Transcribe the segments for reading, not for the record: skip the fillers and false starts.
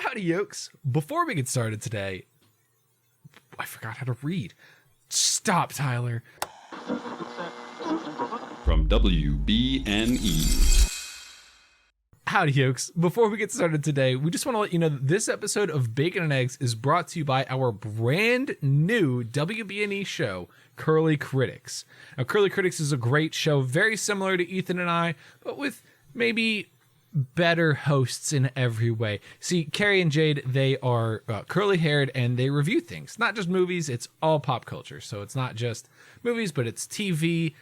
Howdy, yokes. Before we get started today, I forgot how to read. Stop, Tyler. From WBNE. Howdy, yokes. Before we get started today, we just want to let you know that this episode of Bacon and Eggs is brought to you by our brand new WBNE show, Curly Critics. Now, Curly Critics is a great show, very similar to Ethan and I, but with maybe better hosts in every way. See, Carrie and Jade, they are curly-haired and they review things. Not just movies, it's all pop culture. So it's not just movies, but it's TV,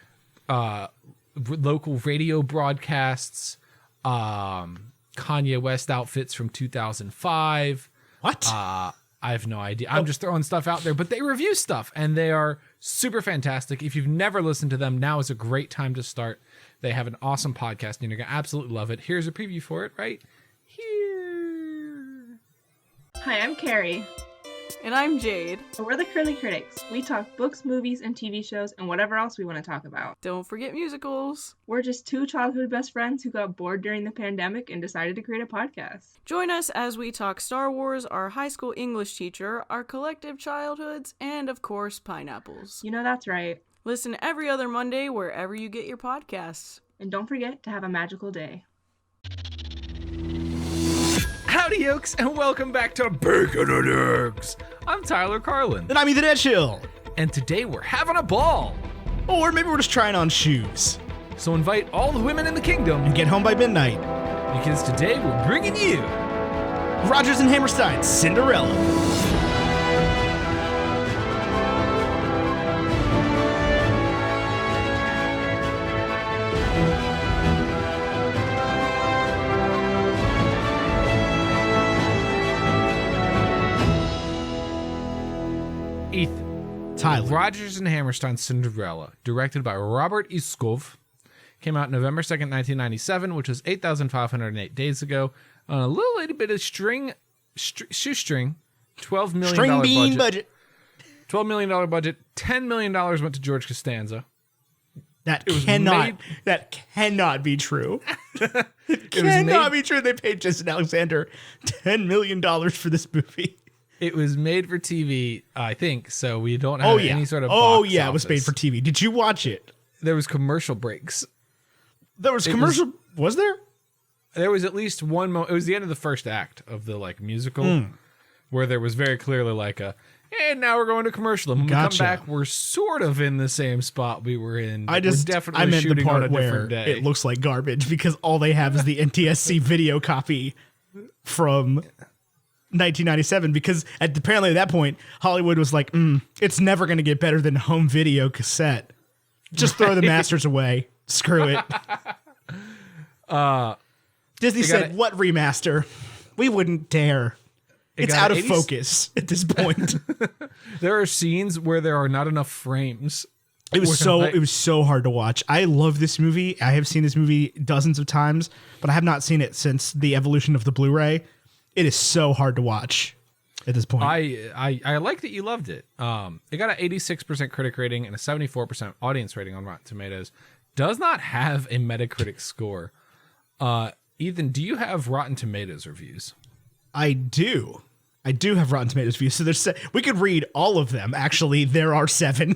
local radio broadcasts, Kanye West outfits from 2005. What? I have no idea. I'm just throwing stuff out there, but they review stuff and they are super fantastic. If you've never listened to them, now is a great time to start. They have an awesome podcast and you're going to absolutely love it. Here's a preview for it right here. Hi, I'm Carrie. And I'm Jade. And we're the Curly Critics. We talk books, movies, and TV shows, and whatever else we want to talk about. Don't forget musicals. We're just two childhood best friends who got bored during the pandemic and decided to create a podcast. Join us as we talk Star Wars, our high school English teacher, our collective childhoods, and of course, pineapples. You know that's right. Listen every other Monday wherever you get your podcasts. And don't forget to have a magical day. Howdy, yokes, and welcome back to Bacon and Eggs. I'm Tyler Carlin. And I'm Ethan Edgehill. And today we're having a ball. Or maybe we're just trying on shoes. So invite all the women in the kingdom. And get home by midnight. Because today we're bringing you Rodgers and Hammerstein's Cinderella. Ethan. Tyler. Rodgers and Hammerstein's Cinderella, directed by Robert Iskov, came out November 2nd, 1997, which was 8,508 days ago, on a little bit of shoestring, $12 million String bean budget. $12 million budget, $10 million went to George Costanza. That was cannot be true. It cannot be true. They paid Jason Alexander $10 million for this movie. It was made for TV, I think, so we don't have any sort of box it was made for TV. Did you watch it? There was commercial breaks. There was commercial. Was there? There was at least one moment. It was the end of the first act of the musical, where there was very clearly and now we're going to commercial. And when we come back, we're sort of in the same spot we were in. I meant the part where it looks like garbage because all they have is the NTSC video copy from 1997, because apparently at that point Hollywood was like, it's never going to get better than home video cassette. Just throw the masters away. Screw it. Disney said, what remaster? We wouldn't dare. It's out of focus at this point. There are scenes where there are not enough frames. It was so hard to watch. I love this movie. I have seen this movie dozens of times, but I have not seen it since the evolution of the Blu-ray. It is so hard to watch at this point. I like that you loved it. It got an 86% critic rating and a 74% audience rating on Rotten Tomatoes. Does not have a Metacritic score. Ethan, do you have Rotten Tomatoes reviews? I do. I do have Rotten Tomatoes reviews. So we could read all of them. Actually, there are 7.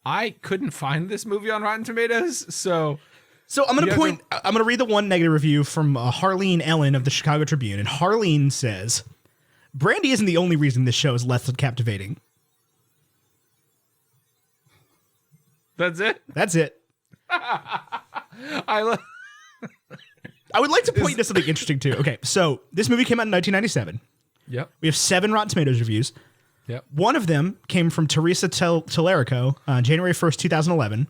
I couldn't find this movie on Rotten Tomatoes, so I'm going to read the one negative review from Harleen Ellen of the Chicago Tribune. And Harleen says, Brandy isn't the only reason this show is less than captivating. That's it? That's it. I would like to point to something interesting, too. Okay, so this movie came out in 1997. Yep. We have 7 Rotten Tomatoes reviews. Yep. One of them came from Teresa Tellerico on January 1st, 2011.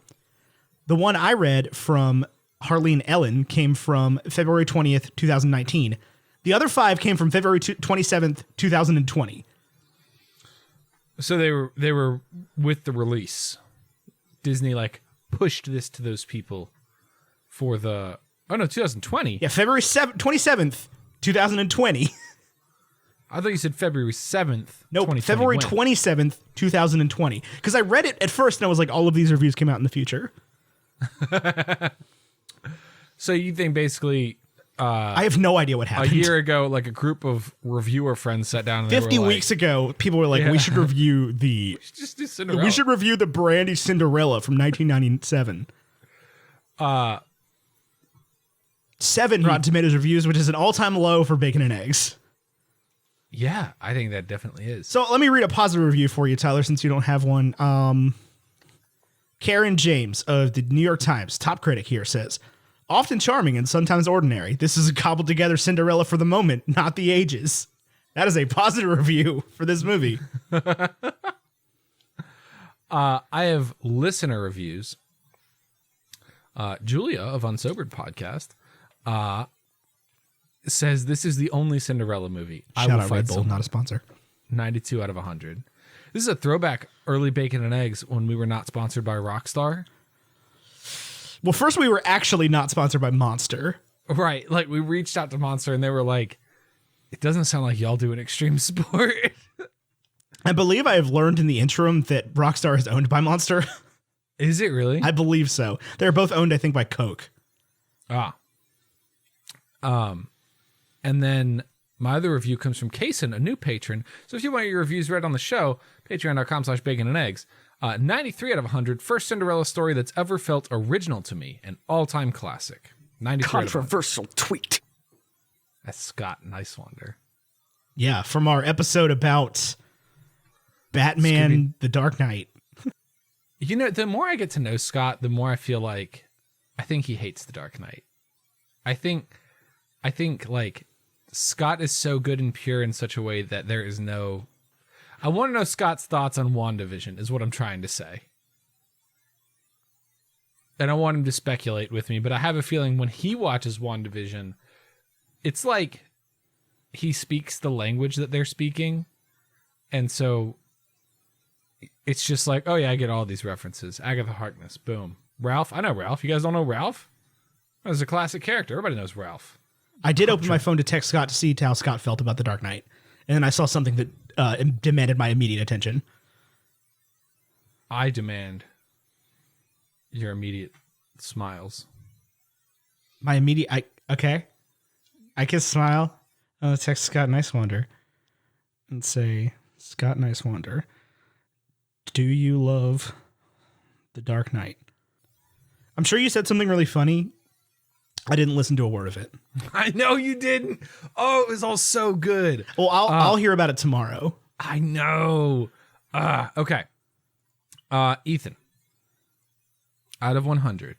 The one I read from Harleen Ellen came from February 20th, 2019. The other 5 came from February 27th, 2020. So they were with the release. Disney pushed this to those people for the 2020. Yeah, February 27th, 2020. I thought you said February 7th. Nope, February 27th, 2020. Because I read it at first and I was like, all of these reviews came out in the future. So you think basically I have no idea what happened. A year ago, like a group of reviewer friends sat down and 50 weeks ago, people were like, we should review just do Cinderella. we should review the Brandy Cinderella from 1997. 7 Rotten Tomatoes reviews, which is an all-time low for Bacon and Eggs. Yeah, I think that definitely is. So let me read a positive review for you, Tyler, since you don't have one. Karen James of the New York Times, top critic here, says, often charming and sometimes ordinary, this is a cobbled together Cinderella for the moment, not the ages. That is a positive review for this movie. I have listener reviews. Julia of Unsobered Podcast says this is the only Cinderella movie. Shout out Red Bull, not a sponsor. 92 out of 100. This is a throwback early Bacon and Eggs when we were not sponsored by Rockstar. Well, first we were actually not sponsored by Monster. Right. Like we reached out to Monster and they were like, it doesn't sound like y'all do an extreme sport. I believe I have learned in the interim that Rockstar is owned by Monster. Is it really? I believe so. They're both owned, I think, by Coke. And then my other review comes from Kason, a new patron. So if you want your reviews read on the show, patreon.com/baconandeggs. 93 out of 100. First Cinderella story that's ever felt original to me. An all-time classic. 93 Controversial tweet. That's Scott Nicewander. Yeah, from our episode about Batman, The Dark Knight. You know, the more I get to know Scott, the more I feel like I think he hates The Dark Knight. I think like Scott is so good and pure in such a way that there is no... I want to know Scott's thoughts on WandaVision is what I'm trying to say. And I want him to speculate with me, but I have a feeling when he watches WandaVision, it's like he speaks the language that they're speaking. And so it's just like, oh yeah, I get all these references. Agatha Harkness, boom. Ralph, I know Ralph. You guys don't know Ralph? That's a classic character. Everybody knows Ralph. I did open my phone to text Scott to see how Scott felt about The Dark Knight. And then I saw something that demanded my immediate attention. I demand your immediate smiles. My immediate... okay. I can smile. I'll text Scott Nicewander and say, Scott Nicewander, do you love The Dark Knight? I'm sure you said something really funny. I didn't listen to a word of it. I know you didn't. Oh, it was all so good. Well, I'll hear about it tomorrow. I know. Okay. Ethan. Out of 100.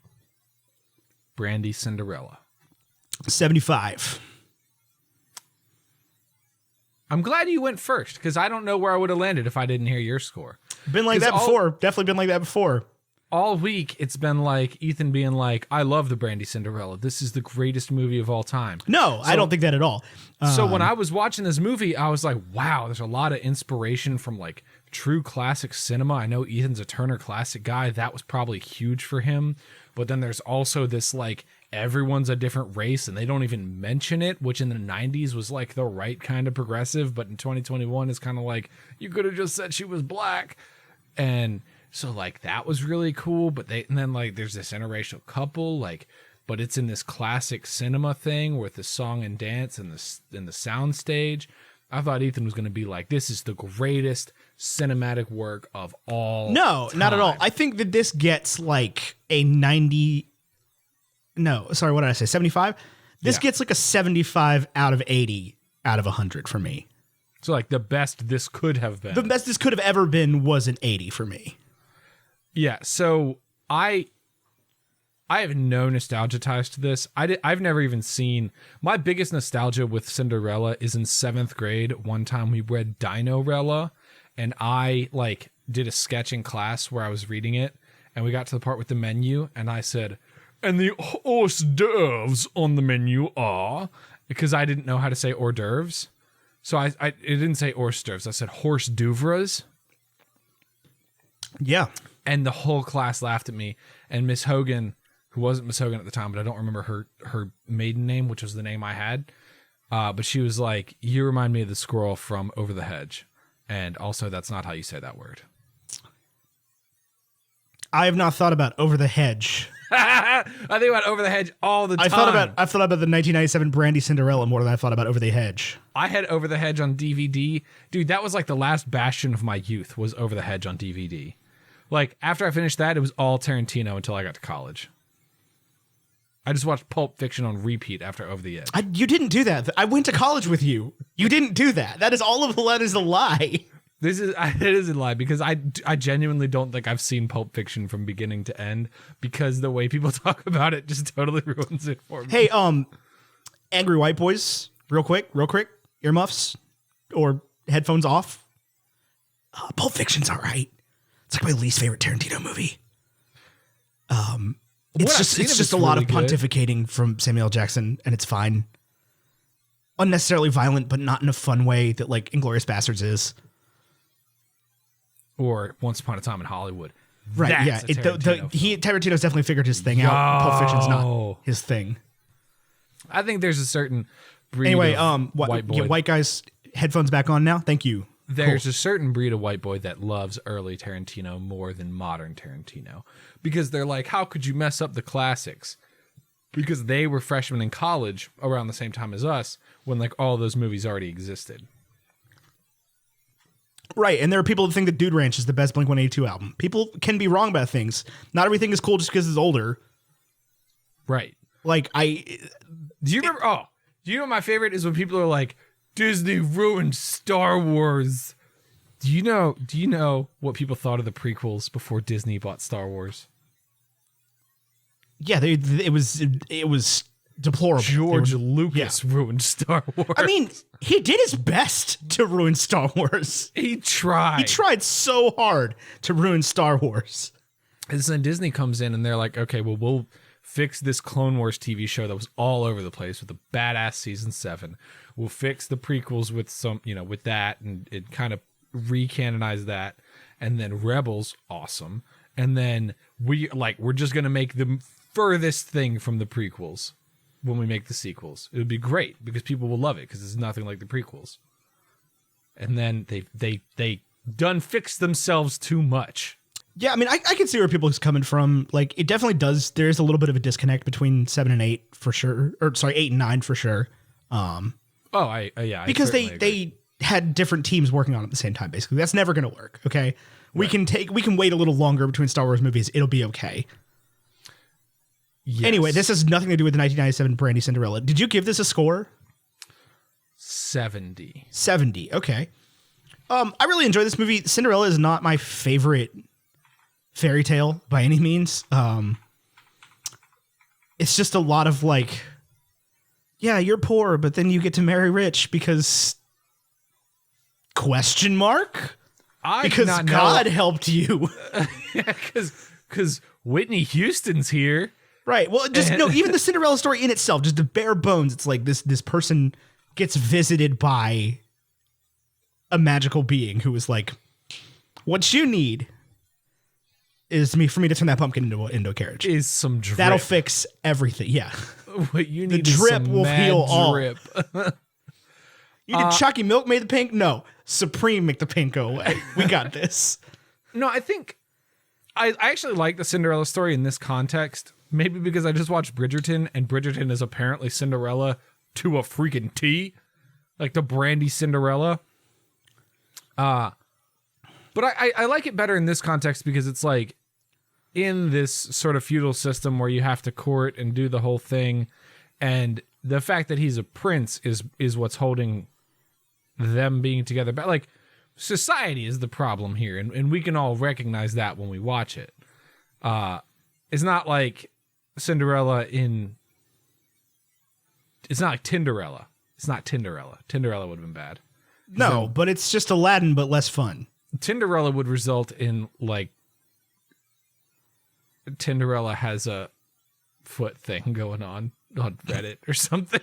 Brandy Cinderella. 75. I'm glad you went first because I don't know where I would have landed if I didn't hear your score. Been like that before. Definitely been like that before. All week, it's been like Ethan being like, I love the Brandy Cinderella. This is the greatest movie of all time. No, I don't think that at all. So when I was watching this movie, I was like, wow, there's a lot of inspiration from like true classic cinema. I know Ethan's a Turner Classic guy. That was probably huge for him. But then there's also this like, everyone's a different race and they don't even mention it, which in the 90s was like the right kind of progressive. But in 2021, it's kind of like, you could have just said she was black. And so like that was really cool, but and then like there's this interracial couple, like, but it's in this classic cinema thing with the song and dance and the sound stage. I thought Ethan was going to be like, this is the greatest cinematic work of all No, time. not at all. I think that this gets like a 90. No, sorry, what did I say? 75? This gets like a 75 out of 80 out of 100 for me. So like the best this could have been. The best this could have ever been was an 80 for me. Yeah, so I have no nostalgia ties to this. I've never even seen... My biggest nostalgia with Cinderella is in 7th grade. One time we read Dino-rella, and I like did a sketch in class where I was reading it, and we got to the part with the menu, and I said, and the hors d'oeuvres on the menu are... Because I didn't know how to say hors d'oeuvres. So it didn't say hors d'oeuvres. I said horse d'oeuvres. Yeah. And the whole class laughed at me. And Miss Hogan, who wasn't Miss Hogan at the time, but I don't remember her maiden name, which was the name I had. But she was like, you remind me of the squirrel from Over the Hedge. And also, that's not how you say that word. I have not thought about Over the Hedge I think about Over the Hedge all the time. I thought about the 1997 Brandy Cinderella more than I thought about Over the Hedge. I had Over the Hedge on DVD. Dude, that was like the last bastion of my youth was Over the Hedge on DVD. Like, after I finished that, it was all Tarantino until I got to college. I just watched Pulp Fiction on repeat after Over the Edge. You didn't do that. I went to college with you. You didn't do that. That is all of that is a lie. It is a lie because I genuinely don't think I've seen Pulp Fiction from beginning to end because the way people talk about it just totally ruins it for me. Hey, Angry White Boys, real quick, earmuffs or headphones off. Pulp Fiction's all right. It's like my least favorite Tarantino movie. It's just a lot of pontificating from Samuel L. Jackson, and it's fine. Unnecessarily violent, but not in a fun way that like Inglourious Basterds is. Or Once Upon a Time in Hollywood. Right, That's yeah. Tarantino's definitely figured his thing out. Pulp Fiction's not his thing. I think there's a certain breed of white boy. White guys, headphones back on now. Thank you. There's a certain breed of white boy that loves early Tarantino more than modern Tarantino. Because they're like, how could you mess up the classics? Because they were freshmen in college around the same time as us when like all those movies already existed. Right, and there are people that think that Dude Ranch is the best Blink-182 album. People can be wrong about things. Not everything is cool just because it's older. Right. Like, Do you remember... do you know my favorite is when people are like, Disney ruined Star Wars. Do you know what people thought of the prequels before Disney bought Star Wars? Yeah, it was deplorable. George Lucas ruined Star Wars. I mean, he did his best to ruin Star Wars. He tried. He tried so hard to ruin Star Wars. And then Disney comes in and they're like, okay, well, we'll fix this Clone Wars TV show that was all over the place with a badass season 7. We'll fix the prequels with some, with that and it kind of recanonize that. And then Rebels, awesome. And then we're just going to make the furthest thing from the prequels when we make the sequels. It would be great because people will love it because it's nothing like the prequels. And then they done fixed themselves too much. Yeah, I mean, I can see where people is coming from. Like, it definitely does. There is a little bit of a disconnect between 7 and 8 for sure. Or sorry, 8 and 9 for sure. Because they had different teams working on it at the same time. Basically, that's never going to work. Okay, we can wait a little longer between Star Wars movies. It'll be okay. Yes. Anyway, this has nothing to do with the 1997 Brandy Cinderella. Did you give this a score? 70. 70. Okay. I really enjoy this movie. Cinderella is not my favorite fairy tale by any means. It's just a lot of like, yeah, you're poor, but then you get to marry rich because question mark? Because God helped you. Yeah, because Whitney Houston's here. Right. Well, just even the Cinderella story in itself, just the bare bones. It's like this person gets visited by a magical being who is like, what you need is for me to turn that pumpkin into a carriage. Is some drip. That'll fix everything. Yeah. What you need the drip will heal all. You did chalky milk made the pink? No. Supreme make the pink go away. We got this. No, I think I actually like the Cinderella story in this context. Maybe because I just watched Bridgerton, and Bridgerton is apparently Cinderella to a freaking T. Like the Brandy Cinderella. But I like it better in this context because it's like in this sort of feudal system where you have to court and do the whole thing. And the fact that he's a prince is what's holding them being together. But like society is the problem here. And we can all recognize that when we watch it. It's not like Cinderella it's not like Tinderella. It's not Tinderella. Tinderella would have been bad. No, but it's just Aladdin, but less fun. Tinderella would result in like Tinderella has a foot thing going on Reddit or something.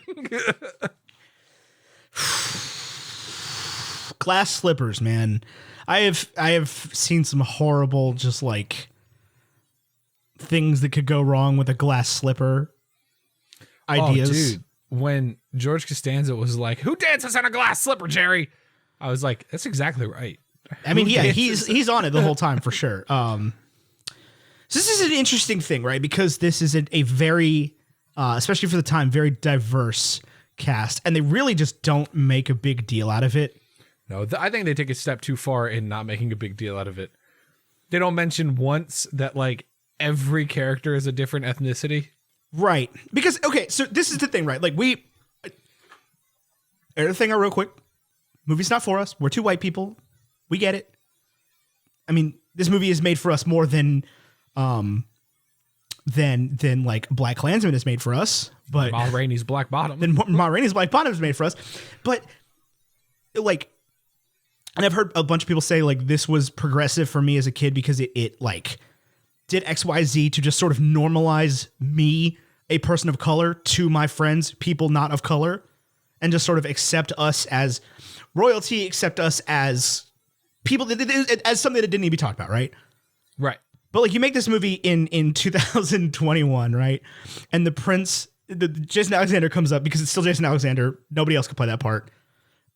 Glass slippers, man. I have seen some horrible just like things that could go wrong with a glass slipper ideas. Oh, dude. When George Costanza was like, "Who dances in a glass slipper, Jerry?" I was like, "That's exactly right." I mean, yeah, he's on it the whole time for sure. So this is an interesting thing, right? Because this is a very, especially for the time, very diverse cast, and they really just don't make a big deal out of it. No, I think they take a step too far in not making a big deal out of it. They don't mention once that like every character is a different ethnicity. Right. Because, okay, so this is the thing, right? Like air the thing out real quick. Movie's not for us. We're two white people. We get it. I mean, this movie is made for us more than like Black Klansman is made for us. But Ma Rainey's Black Bottom. Then Ma Rainey's Black Bottom is made for us. But like, and I've heard a bunch of people say like this was progressive for me as a kid because it like did XYZ to just sort of normalize me, a person of color, to my friends, people not of color, and just sort of accept us as royalty, accept us as people, as something that didn't need to be talked about, right? Right. But like you make this movie in 2021, right? And Jason Alexander comes up because it's still Jason Alexander. Nobody else could play that part.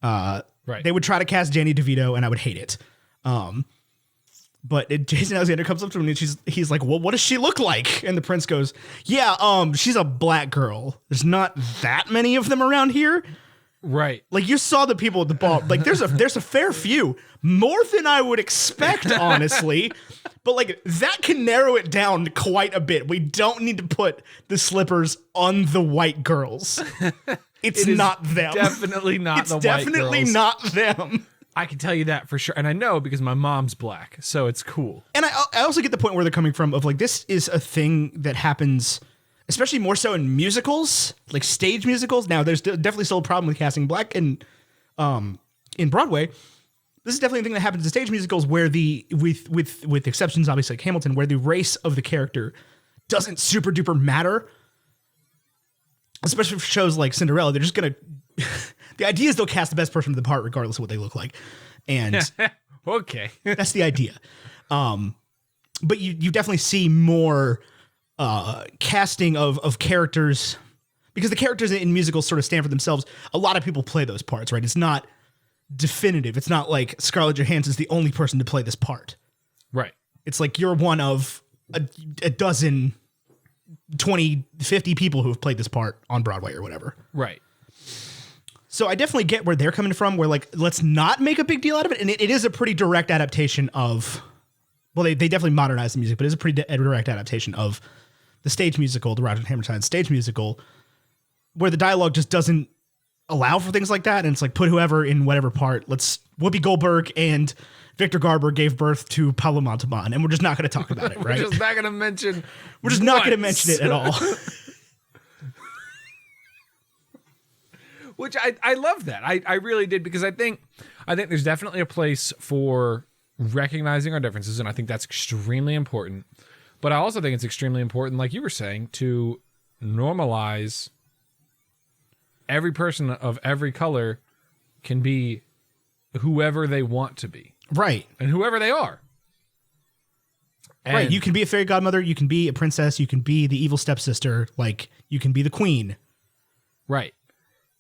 Right. They would try to cast Danny DeVito, and I would hate it. But Jason Alexander comes up to him and he's like, well, what does she look like? And the prince goes, yeah, she's a black girl. There's not that many of them around here. Right. Like you saw the people at the ball. Like there's a fair few, more than I would expect, honestly. But like that can narrow it down quite a bit. We don't need to put the slippers on the white girls. It's not them. Definitely not it's the white definitely girls. not them. I can tell you that for sure. And I know because my mom's black, so it's cool. And I also get the point where they're coming from of like, this is a thing that happens, especially more so in musicals, like stage musicals. Now, there's definitely still a problem with casting black in Broadway. This is definitely a thing that happens in stage musicals where with exceptions, obviously, like Hamilton, where the race of the character doesn't super duper matter. Especially for shows like Cinderella, they're just going to... The idea is they'll cast the best person for the part regardless of what they look like. And okay. That's the idea. But you definitely see more casting of characters because the characters in musicals sort of stand for themselves. A lot of people play those parts, right? It's not definitive. It's not like Scarlett Johansson's the only person to play this part. Right. It's like you're one of a dozen, 20, 50 people who have played this part on Broadway or whatever. Right. So I definitely get where they're coming from, where like, let's not make a big deal out of it. And it is a pretty direct adaptation of, well, they definitely modernized the music, but it's a pretty direct adaptation of the stage musical, the Rodgers and Hammerstein stage musical, where the dialogue just doesn't allow for things like that. And it's like, put whoever in whatever part. Whoopi Goldberg and Victor Garber gave birth to Pablo Montalban, and we're just not going to talk about it, right? We're just not going to mention. We're just not going to mention it at all. Which I love that. I really did, because I think there's definitely a place for recognizing our differences, and I think that's extremely important. But I also think it's extremely important, like you were saying, to normalize every person of every color can be whoever they want to be. Right. And whoever they are. Right. You can be a fairy godmother, you can be a princess, you can be the evil stepsister, like you can be the queen. Right.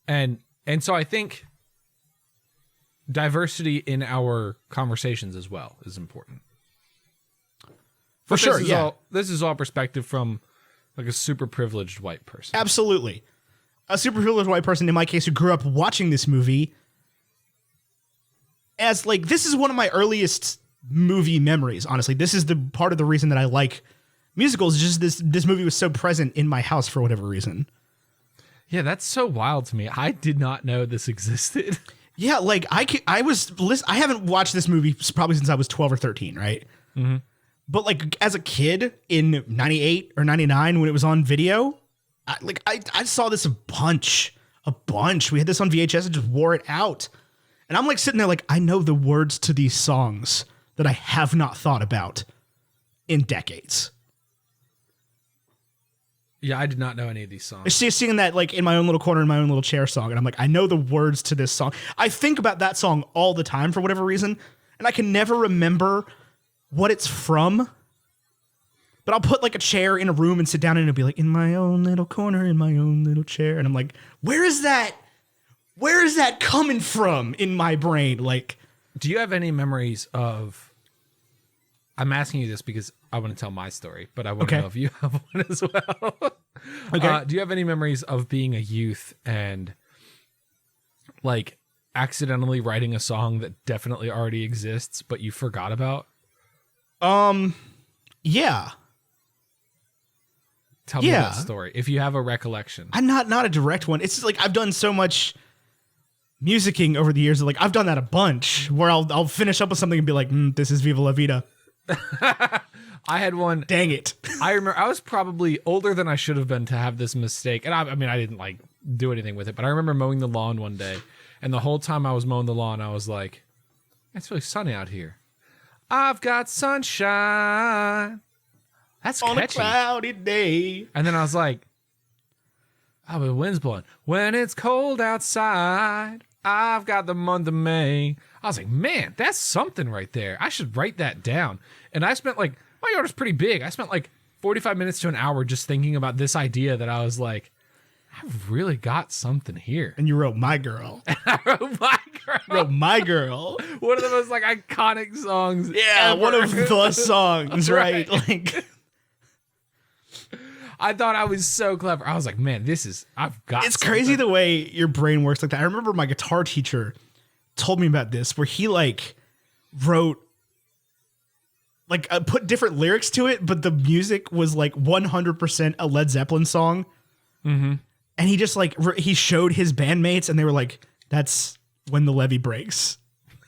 And so I think diversity in our conversations as well is important. For sure, yeah. This is all perspective from like a super privileged white person. Absolutely. A super privileged white person, in my case, who grew up watching this movie as like, this is one of my earliest movie memories, honestly. This is the part of the reason that I like musicals, just this movie was so present in my house for whatever reason. Yeah, that's so wild to me. I did not know this existed. Yeah, like I haven't watched this movie probably since I was 12 or 13, right? Mm-hmm. But like as a kid in 98 or 99 when it was on video, I saw this a bunch. We had this on VHS and just wore it out. And I'm like sitting there like, I know the words to these songs that I have not thought about in decades. Yeah, I did not know any of these songs. Singing that like in my own little corner in my own little chair song. And I'm like, I know the words to this song. I think about that song all the time for whatever reason. And I can never remember what it's from. But I'll put like a chair in a room and sit down and it'll be like, in my own little corner, in my own little chair. And I'm like, where is that coming from in my brain? Like, do you have any memories of I'm asking you this because I want to tell my story, but I want to know if you have one as well. Okay. Do you have any memories of being a youth and like accidentally writing a song that definitely already exists, but you forgot about? Yeah. Tell me that story if you have a recollection. I'm not a direct one. It's just like I've done so much musicking over the years. Like I've done that a bunch where I'll finish up with something and be like, this is Viva La Vida. I had one. Dang it. I remember I was probably older than I should have been to have this mistake. And I mean, I didn't like do anything with it, but I remember mowing the lawn one day. And the whole time I was mowing the lawn, I was like, it's really sunny out here. I've got sunshine. That's on catchy. a cloudy day. And then I was like, oh, the wind's blowing. When it's cold outside, I've got the month of May. I was like, man, that's something right there. I should write that down. And I spent like, my yard is pretty big. I spent like 45 minutes to an hour just thinking about this idea that I was like, I've really got something here. And you wrote My Girl. I wrote My Girl. Wrote My Girl. One of the most like iconic songs. Yeah, ever. one of the songs, right? Like, I thought I was so clever. I was like, man, I've got it's something. crazy the way your brain works like that. I remember my guitar teacher told me about this, where he like wrote, like put different lyrics to it, but the music was like 100% a Led Zeppelin song. Mm-hmm. And he just like, he showed his bandmates and they were like, that's When the Levee Breaks,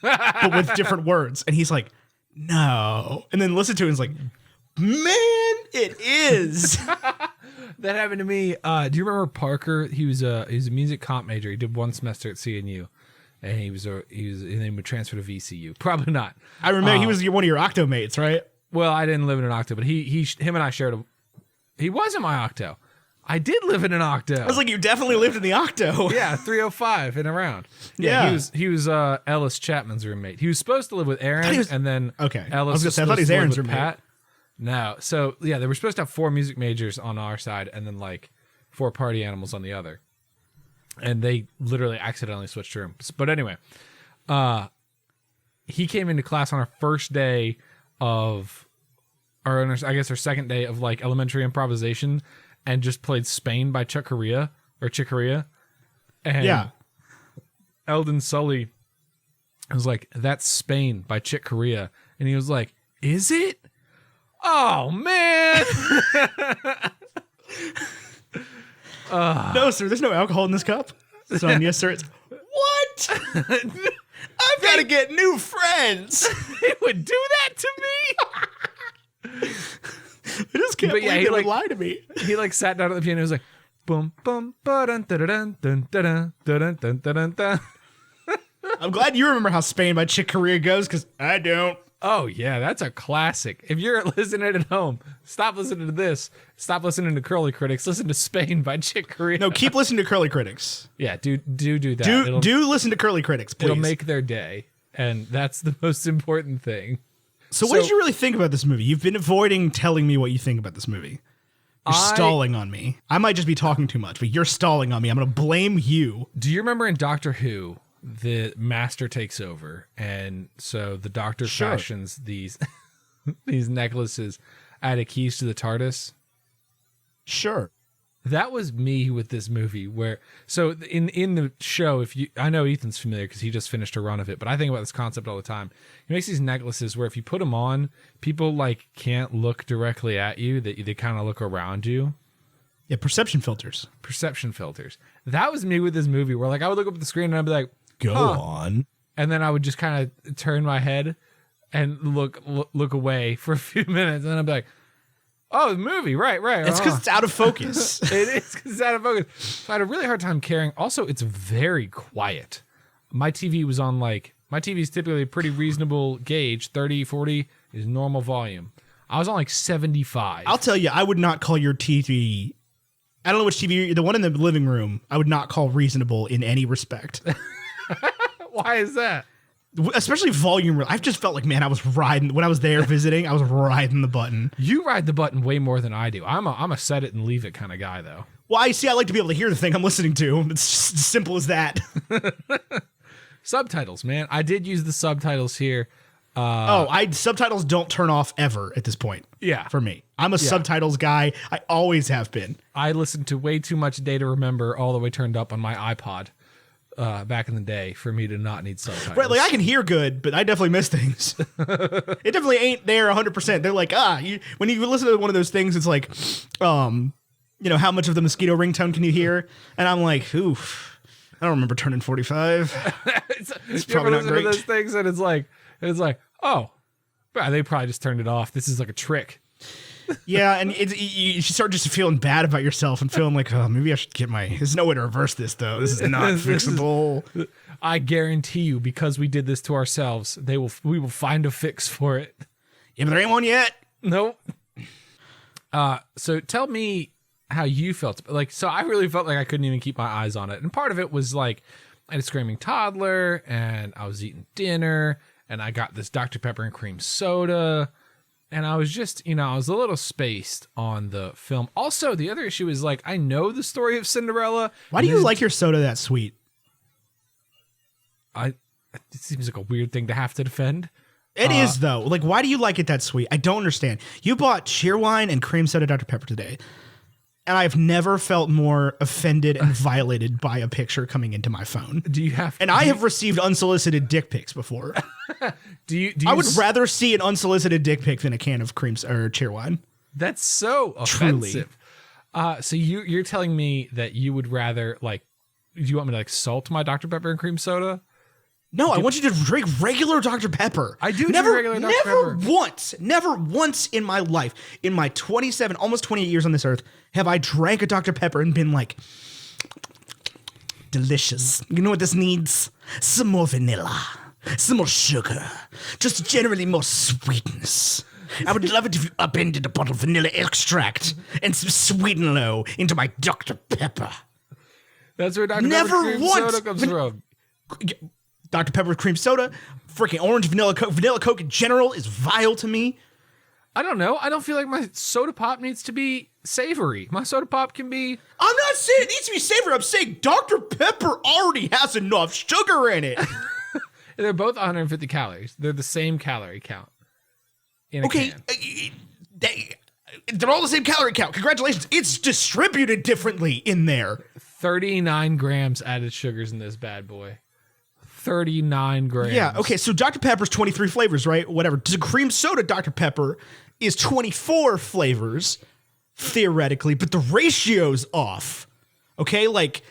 but with different words. And he's like, no. And then listen to it and it's like, man, it is. That happened to me. Do you remember Parker? He was a music comp major. He did one semester at CNU, and he then would transfer to VCU. Probably not. I remember he was one of your octo mates, right? Well, I didn't live in an octo, but him and I shared he was in my octo. I did live in an octo. I was like, you definitely lived in the octo. Yeah, 305 and around. Yeah. He was Ellis Chapman's roommate. He was supposed to live with Aaron, and then okay. Ellis I was gonna say, I thought supposed he was to live Aaron's with roommate. Pat. No, so yeah, they were supposed to have 4 music majors on our side, and then like 4 party animals on the other, and they literally accidentally switched rooms. But anyway, he came into class on our first day of, or I guess our second day of like elementary improvisation, and just played Spain by Chick Corea. And Yeah. Eldon Sully was like, that's Spain by Chick Corea. And he was like, is it? Oh, man. No, sir, there's no alcohol in this cup. So, yes, sir, it's, what? I've got to get new friends. He would do that to me. I just can't But yeah, believe he they would like- lie to me. He like sat down at the piano and was like, boom, boom, ba-dun, da-da-dun, dun, da-dun, da-dun, dun, da-dun, dun. I'm glad you remember how Spain by Chick Corea goes, because I don't. Oh, yeah, that's a classic. If you're listening at home, stop listening to this. Stop listening to Curly Critics. Listen to Spain by Chick Corea. No, keep listening to Curly Critics. Yeah, do that. Do listen to Curly Critics, please. It'll make their day, and that's the most important thing. So what did you really think about this movie? You've been avoiding telling me what you think about this movie. You're stalling on me. I might just be talking too much, but you're stalling on me. I'm going to blame you. Do you remember in Doctor Who, the Master takes over, and so the Doctor fashions these these necklaces out of keys to the TARDIS? Sure. That was me with this movie. Where so in the show, I know Ethan's familiar because he just finished a run of it, but I think about this concept all the time. He makes these necklaces where if you put them on, people like can't look directly at you; they kind of look around you. Yeah, perception filters. Perception filters. That was me with this movie, where like I would look up at the screen and I'd be like, Go on. and then I would just kind of turn my head and look away for a few minutes, and then I'd be like, oh, the movie, right. It's because it's out of focus. It is because it's out of focus. So I had a really hard time carrying. Also, it's very quiet. My TV was on my TV is typically a pretty reasonable gauge. 30, 40 is normal volume. I was on like 75. I'll tell you, I would not call your TV. I don't know which TV, the one in the living room, I would not call reasonable in any respect. Why is that? Especially volume. I've just felt like, man, I was riding, when I was there visiting, I was riding the button. You ride the button way more than I do. I'm a set it and leave it kind of guy, though. Well, I like to be able to hear the thing I'm listening to. It's just as simple as that. Subtitles, man. I did use the subtitles here. Subtitles don't turn off ever at this point. Yeah. For me. I'm a subtitles guy. I always have been. I listened to way too much Day to Remember all the way turned up on my iPod back in the day for me to not need subtitles. Right, like I can hear good, but I definitely miss things. It definitely ain't there 100%. They're like, when you listen to one of those things, it's like, how much of the mosquito ringtone can you hear? And I'm like, oof, I don't remember turning 45. It's probably not great. To those things and it's like, oh, they probably just turned it off. This is like a trick. Yeah, and you start just feeling bad about yourself and feeling like, oh, maybe I should get there's no way to reverse this, though. This is not fixable. I guarantee you, because we did this to ourselves, we will find a fix for it. Yeah, but there ain't one yet. Nope. So tell me how you felt. So I really felt like I couldn't even keep my eyes on it. And part of it was like, I had a screaming toddler, and I was eating dinner, and I got this Dr. Pepper and cream soda. And I was just, I was a little spaced on the film. Also, the other issue is like, I know the story of Cinderella. Why do you like your soda that sweet? It seems like a weird thing to have to defend. It is, though. Like, why do you like it that sweet? I don't understand. You bought Cheerwine and cream soda Dr. Pepper today. And I've never felt more offended and violated by a picture coming into my phone. I have received unsolicited dick pics before. I would rather see an unsolicited dick pic than a can of creams or Cheerwine. That's so offensive. So you're telling me that you would rather do you want me to salt my Dr. Pepper and cream soda? No, I want you to drink regular Dr. Pepper. I do drink regular Dr. Pepper. Never once in my life, in my 27, almost 28 years on this earth, have I drank a Dr. Pepper and been like, delicious. You know what this needs? Some more vanilla, some more sugar, just generally more sweetness. I would love it if you upended a bottle of vanilla extract and some sweet and low into my Dr. Pepper. That's where Dr. Pepper cream soda comes from. Dr. Pepper with cream soda, freaking orange vanilla Coke. Vanilla Coke in general is vile to me. I don't know. I don't feel like my soda pop needs to be savory. My soda pop can be... I'm not saying it needs to be savory. I'm saying Dr. Pepper already has enough sugar in it. They're both 150 calories. They're the same calorie count in a can. They're all the same calorie count. Congratulations. It's distributed differently in there. 39 grams added sugars in this bad boy. 39 grams. Yeah, okay, so Dr. Pepper's 23 flavors, right? Whatever. The cream soda Dr. Pepper is 24 flavors, theoretically, but the ratio's off. Okay? Like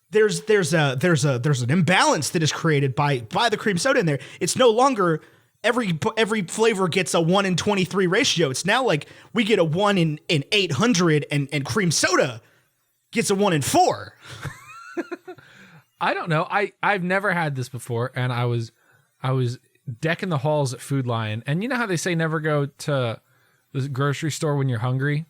there's an imbalance that is created by the cream soda in there. It's no longer every flavor gets a 1 in 23 ratio. It's now like we get a 1 in 800 and cream soda gets a 1 in 4. I don't know. I've never had this before, and I was decking the halls at Food Lion, and you know how they say never go to the grocery store when you're hungry?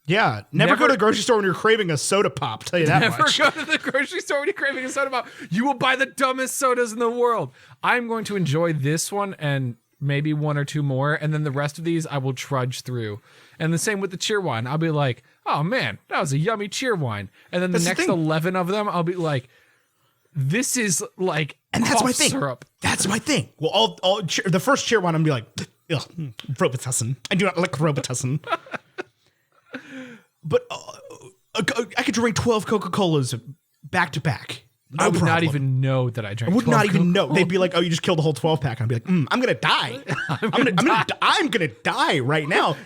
Yeah, never go to the grocery store when you're craving a soda pop, tell you that much. Never go to the grocery store when you're craving a soda pop. You will buy the dumbest sodas in the world. I'm going to enjoy this one and maybe one or two more, and then the rest of these I will trudge through. And the same with the Cheerwine. I'll be like, oh man, that was a yummy Cheerwine. And then the next 11 of them, I'll be like, this is like and that's my thing. Syrup. That's my thing. Well, the first Cheerwine, I'm gonna be like, Robitussin. I do not like Robitussin. But I could drink 12 Coca-Colas back to back. I would not even know that I drank. I would not even know. They'd be like, "Oh, you just killed the whole 12-pack." I'd be like, "I'm gonna die. I'm gonna die right now."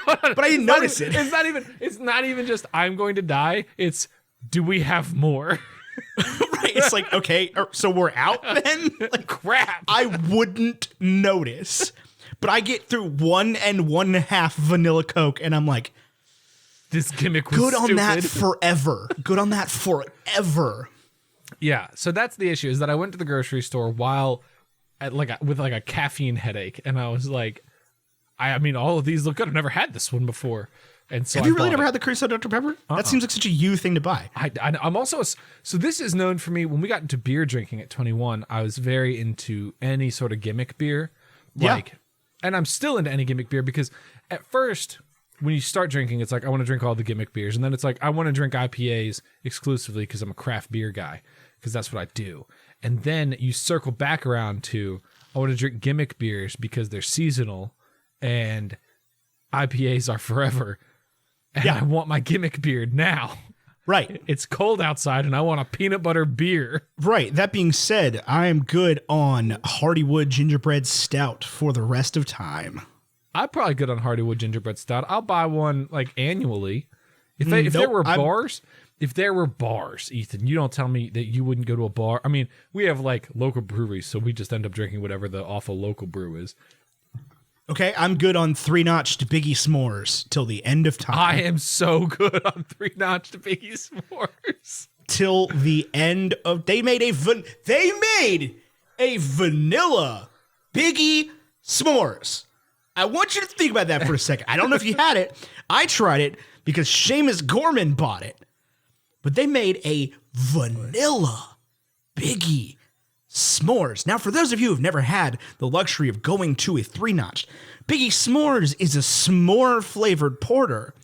But I didn't notice it. It's not even just I'm going to die. It's do we have more? Right. It's like, okay, so we're out then? Like, crap. I wouldn't notice. But I get through 1 1/2 vanilla Coke, and I'm like, this gimmick was good stupid. on that forever. Good on that forever. Yeah, so that's the issue, is that I went to the grocery store with a caffeine headache, and I was like, I mean, all of these look good. I've never had this one before. And so have you really never had the cream soda Dr. Pepper? That seems like such a you thing to buy. I'm also, so this is known for me, when we got into beer drinking at 21, I was very into any sort of gimmick beer. And I'm still into any gimmick beer, because at first, when you start drinking, it's like, I want to drink all the gimmick beers. And then it's like, I want to drink IPAs exclusively because I'm a craft beer guy, because that's what I do. And then you circle back around to, I want to drink gimmick beers because they're seasonal and IPAs are forever. And I want my gimmick beer now. Right. It's cold outside and I want a peanut butter beer. Right. That being said, I am good on Hardywood Gingerbread Stout for the rest of time. I'm probably good on Hardywood Gingerbread Stout. I'll buy one like annually. If there were bars, Ethan, you don't tell me that you wouldn't go to a bar. I mean, we have like local breweries, so we just end up drinking whatever the awful local brew is. Okay, I'm good on 3-notched Biggie S'mores till the end of time. I am so good on 3-notched Biggie S'mores. Till the end of... They made a vanilla Biggie S'mores. I want you to think about that for a second. I don't know if you had it. I tried it because Seamus Gorman bought it. But they made a vanilla Biggie S'mores. Now, for those of you who've never had the luxury of going to a 3-notch, Biggie S'mores is a s'more-flavored porter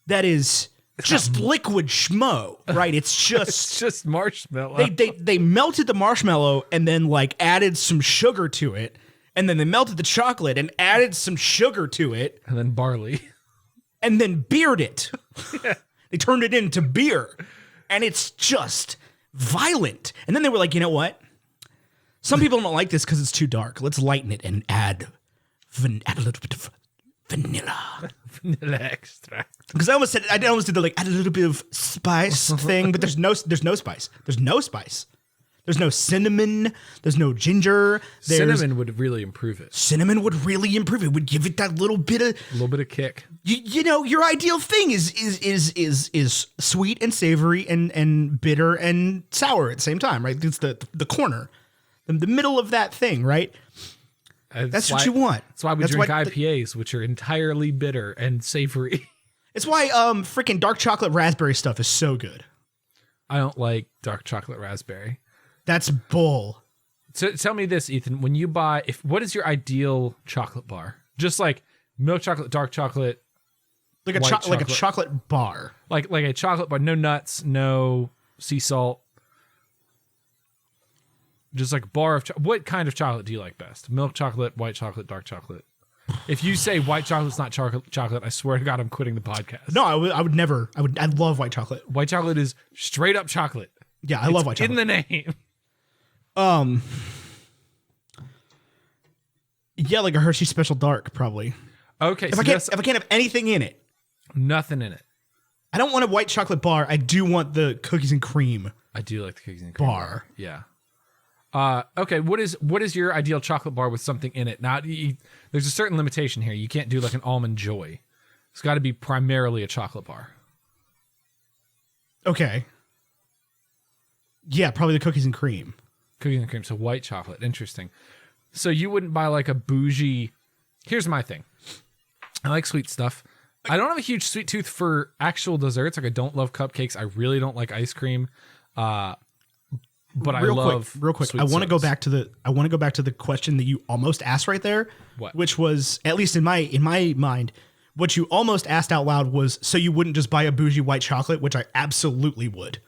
that is just liquid schmo, right? It's just... It's just marshmallow. They melted the marshmallow and then, like, added some sugar to it. And then they melted the chocolate and added some sugar to it. And then barley. And then beered it. Yeah. They turned it into beer. And it's just violent. And then they were like, you know what? Some people don't like this because it's too dark. Let's lighten it and add a little bit of vanilla. Vanilla extract. Because I almost did the like add a little bit of spice thing, but there's no spice. There's no spice. There's no cinnamon. There's no ginger. Cinnamon would really improve it. Cinnamon would really improve it. Would give it that little bit of kick. You know, your ideal thing is sweet and savory and bitter and sour at the same time, right? It's the corner. The middle of that thing, right? That's what you want. That's why we drink IPAs, which are entirely bitter and savory. It's why freaking dark chocolate raspberry stuff is so good. I don't like dark chocolate raspberry. That's bull. So tell me this, Ethan. When you buy, what is your ideal chocolate bar? Just like milk chocolate, dark chocolate, like a chocolate bar, like a chocolate bar. No nuts, no sea salt. Just like a bar of what kind of chocolate do you like best? Milk chocolate, white chocolate, dark chocolate. If you say white chocolate's not chocolate, I swear to God, I'm quitting the podcast. No, I would never. I love white chocolate. White chocolate is straight up chocolate. Yeah, I love white chocolate. In the name. Yeah, like a Hershey Special Dark, probably. Okay. If I can't have anything in it, nothing in it. I don't want a white chocolate bar. I do want the cookies and cream. I do like the cookies and cream bar. Yeah. Okay. What is your ideal chocolate bar with something in it? Now, there's a certain limitation here. You can't do like an Almond Joy. It's got to be primarily a chocolate bar. Okay. Yeah, probably the cookies and cream. Cookies and cream. So white chocolate. Interesting. So you wouldn't buy like a bougie. Here's my thing. I like sweet stuff. I don't have a huge sweet tooth for actual desserts. Like I don't love cupcakes. I really don't like ice cream. But real quick. I want to go back to the question that you almost asked right there. What? Which was, at least in my mind, what you almost asked out loud was, so you wouldn't just buy a bougie white chocolate, which I absolutely would.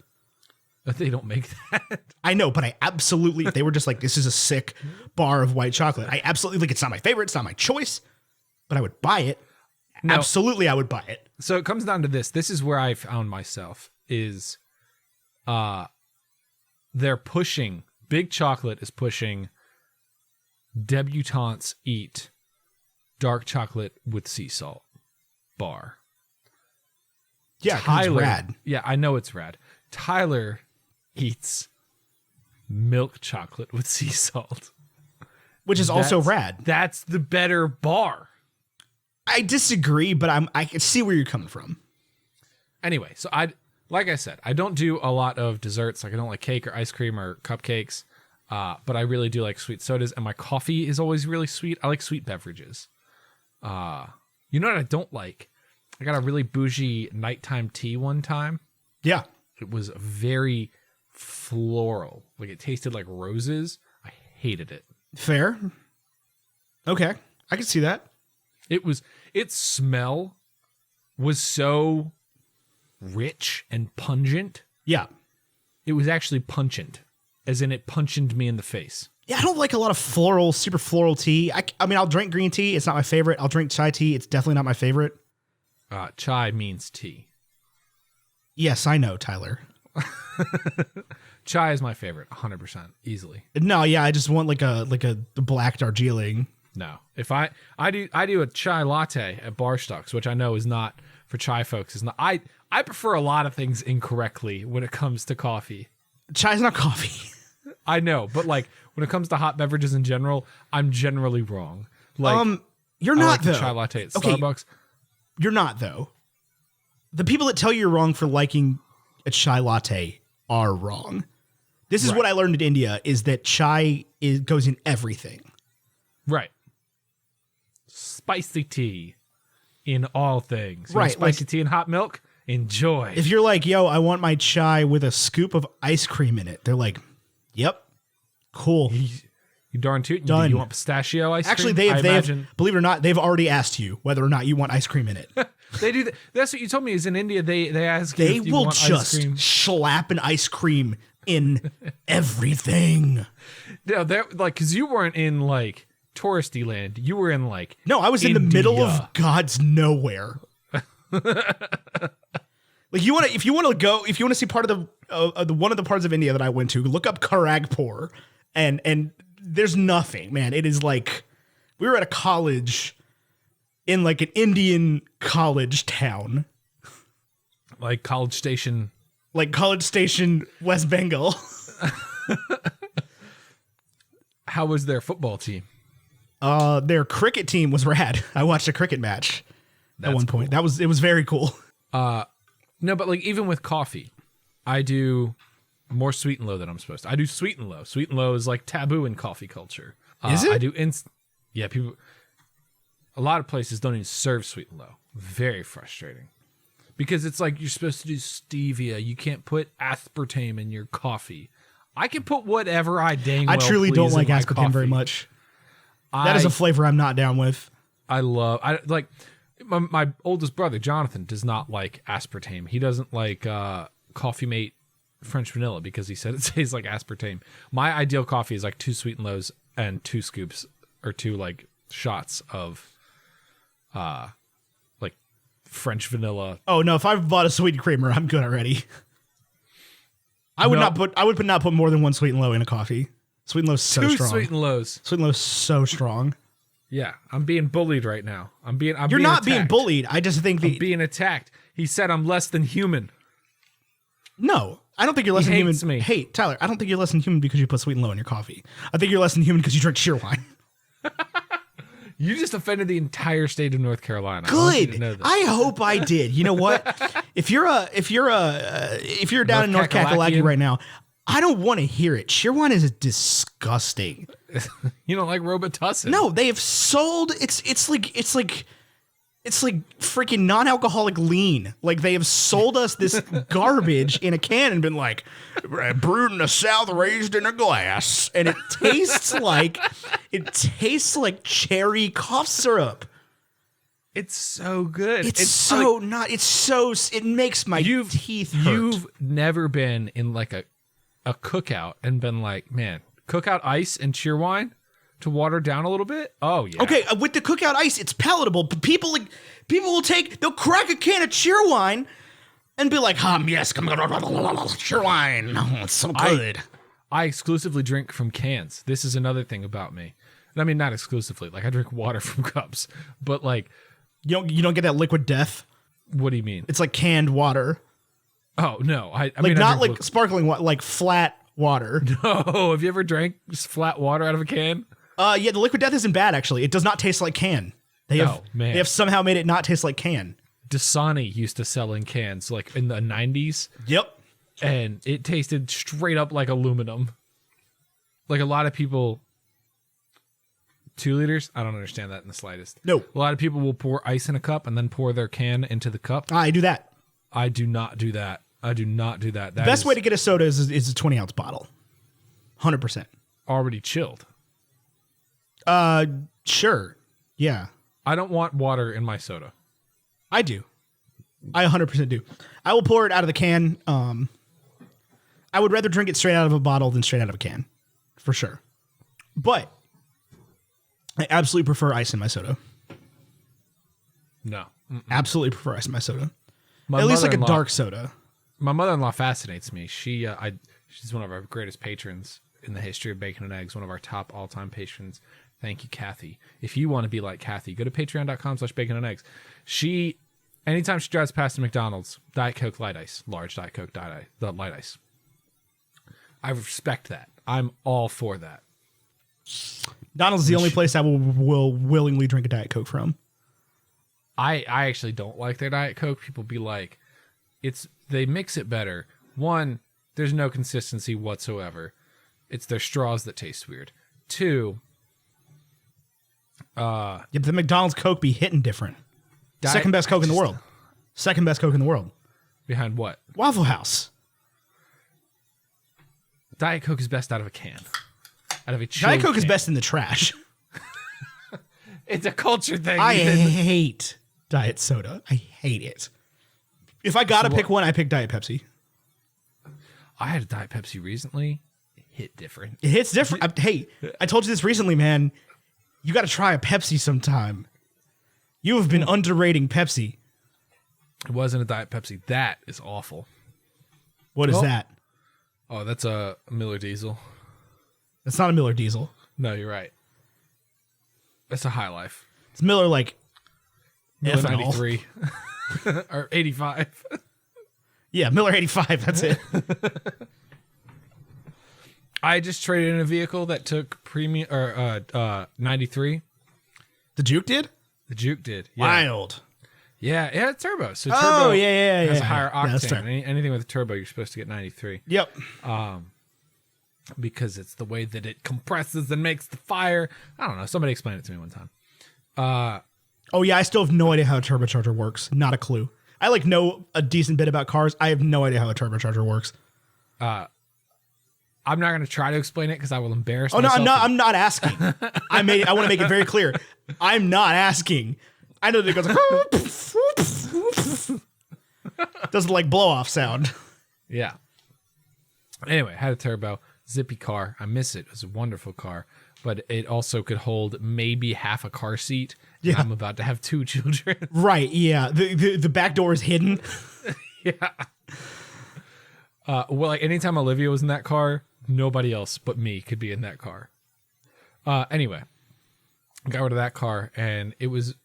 But they don't make that. I know, but I absolutely, if they were just like, this is a sick bar of white chocolate, I absolutely, like, it's not my favorite, it's not my choice, but I would buy it. No. Absolutely, I would buy it. So it comes down to this. This is where I found myself, is they're pushing, Big Chocolate is pushing debutantes eat dark chocolate with sea salt bar. Yeah, Tyler, it's rad. Yeah, I know it's rad. Tyler eats milk chocolate with sea salt, which is also rad. That's the better bar. I disagree, but I can see where you're coming from. Anyway, so like I said, I don't do a lot of desserts. Like I don't like cake or ice cream or cupcakes, but I really do like sweet sodas, and my coffee is always really sweet. I like sweet beverages. You know what I don't like? I got a really bougie nighttime tea one time. Yeah. It was very floral. Like it tasted like roses. I hated it. Fair. Okay. I can see that. Its smell was so rich and pungent. Yeah. It was actually pungent, as in it punched me in the face. Yeah, I don't like a lot of super floral tea. I mean, I'll drink green tea. It's not my favorite. I'll drink chai tea. It's definitely not my favorite. Chai means tea. Yes, I know, Tyler. Chai is my favorite, 100%, easily. No, yeah, I just want like a black Darjeeling. No, if I do a chai latte at Barstocks, which I know is not for chai folks. Is not. I prefer a lot of things incorrectly when it comes to coffee. Chai's not coffee. I know, but like when it comes to hot beverages in general, I'm generally wrong. Like, you're not like though. The chai latte at Starbucks. You're not though. The people that tell you you're wrong for liking a chai latte are wrong. This is what I learned in India: is that chai goes in everything. Right. Spicy tea in all things. You Right. want spicy tea and hot milk? Enjoy. If you're like, yo, I want my chai with a scoop of ice cream in it, they're like, yep, cool. You darn tootin'. Done. You want pistachio ice cream? Actually, they have, believe it or not, they've already asked you whether or not you want ice cream in it. They do that. That's what you told me is in India, they ask you They if you will want just ice cream. slap an ice cream in everything. No, they're like, because you weren't in like touristy land. You were in like No, I was in the middle of God's nowhere. Like if you want to see part of the one of the parts of India that I went to, look up Kharagpur, and there's nothing, man. It is like we were at a college in like an Indian college town, like College Station, West Bengal. How was their football team? Their cricket team was rad. I watched a cricket match at one point. Cool. It was very cool. No, but like even with coffee, I do more sweet and low than I'm supposed to. I do sweet and low. Sweet and low is like taboo in coffee culture. Is it? I do people. A lot of places don't even serve sweet and low. Very frustrating. Because it's like you're supposed to do stevia. You can't put aspartame in your coffee. I can put whatever I truly don't like aspartame coffee. very much. That is a flavor I'm not down with. I like my oldest brother Jonathan does not like aspartame. He doesn't like Coffee Mate French vanilla because he said it tastes like aspartame. My ideal coffee is like 2 sweet and lows and 2 scoops or 2 like shots of like French vanilla. Oh no, if I've bought a sweet creamer, I'm good already. I would not put more than 1 sweet and low in a coffee. Sweet and low is so 2 strong. sweet and lows. Sweet and low is so strong. Yeah, I'm being bullied right now. You're not being bullied. I just think I'm being attacked. He said I'm less than human. No, I don't think you're less than human. Me. Hey, Tyler, I don't think you're less than human because you put sweet and low in your coffee. I think you're less than human because you drink sheer wine. You just offended the entire state of North Carolina. I want you to know Good. this. I hope I did. You know what? If you're down in North Kakalaki right now, I don't want to hear it. Sheer wine is disgusting. You don't like Robitussin? No, they have sold. It's like freaking non-alcoholic lean. Like they have sold us this garbage in a can and been like, brewed in the South, raised in a glass, and it tastes like cherry cough syrup. It's so good. It makes my teeth hurt. You've never been in like a cookout and been like, man, cookout ice and cheer wine to water down a little bit? Oh yeah. Okay, with the cookout ice, it's palatable, but they'll crack a can of cheer wine and be like, yes, cheer wine. Oh, it's so good. I exclusively drink from cans. This is another thing about me. I mean, not exclusively. Like I drink water from cups, but like you don't get that liquid death. What do you mean? It's like canned water. Oh no, I mean not like sparkling water, like flat water. No, have you ever drank flat water out of a can? Yeah, the liquid death isn't bad actually. It does not taste like can. They have somehow made it not taste like can. Dasani used to sell in cans like in the 90s. Yep. And it tasted straight up like aluminum. Like a lot of people 2 liters? I don't understand that in the slightest. No. A lot of people will pour ice in a cup and then pour their can into the cup. I do that. I do not do that. The best way to get a soda is a 20-ounce bottle. 100%. Already chilled. Sure. Yeah. I don't want water in my soda. I do. I 100% do. I will pour it out of the can. I would rather drink it straight out of a bottle than straight out of a can. For sure. But I absolutely prefer ice in my soda. No. Absolutely prefer ice in my soda. My At least like a mother-in-law- dark soda. My mother-in-law fascinates me. She's one of our greatest patrons in the history of Bacon and Eggs, one of our top all-time patrons. Thank you, Kathy. If you want to be like Kathy, go to patreon.com/bacon and eggs. Anytime she drives past a McDonald's, Diet Coke Light Ice, large Diet Coke Light Ice. I respect that. I'm all for that. McDonald's is the only place I will willingly drink a Diet Coke from. I actually don't like their Diet Coke. People be like, they mix it better. One, there's no consistency whatsoever. It's their straws that taste weird. Two, yeah, but the McDonald's Coke be hitting different. Diet- Second best Coke in the world. Second best Coke in the world. behind what? Waffle House. Diet Coke is best out of a can. Out of a chilled Diet Coke is can. best in the trash. It's a culture thing. I Ethan. hate diet soda. I hate it. If I gotta pick one, I pick Diet Pepsi. I had a Diet Pepsi recently. It hit different. It hits different. Hey, I told you this recently, man. You got to try a Pepsi sometime. You have been underrating Pepsi. It wasn't a Diet Pepsi. That is awful. What is that? Oh, that's a Miller Diesel. That's not a Miller Diesel. No, you're right. That's a High Life. It's Miller like Miller ethanol. 93. Or 85. Yeah, Miller 85. That's it. I just traded in a vehicle that took premium or 93. The Juke did? The Juke did. Yeah. Wild. Yeah, it had turbo. So turbo Oh, yeah. has a higher Yeah, that's fair. octane. Anything with a turbo, you're supposed to get 93. Yep. Because it's the way that it compresses and makes the fire. I don't know. Somebody explained it to me one time. Oh, yeah. I still have no idea how a turbocharger works. Not a clue. I know a decent bit about cars. I have no idea how a turbocharger works. I'm not going to try to explain it because I will embarrass Oh, no, myself. I'm not asking. I want to make it very clear. I'm not asking. I know that it goes like, does like blow off sound. Yeah. Anyway, had a turbo, zippy car. I miss it. It was a wonderful car, but it also could hold maybe half a car seat. Yeah. I'm about to have 2 children. Right. Yeah. The back door is hidden. Yeah. Well, like anytime Olivia was in that car, nobody else but me could be in that car. Anyway, got rid of that car, and it was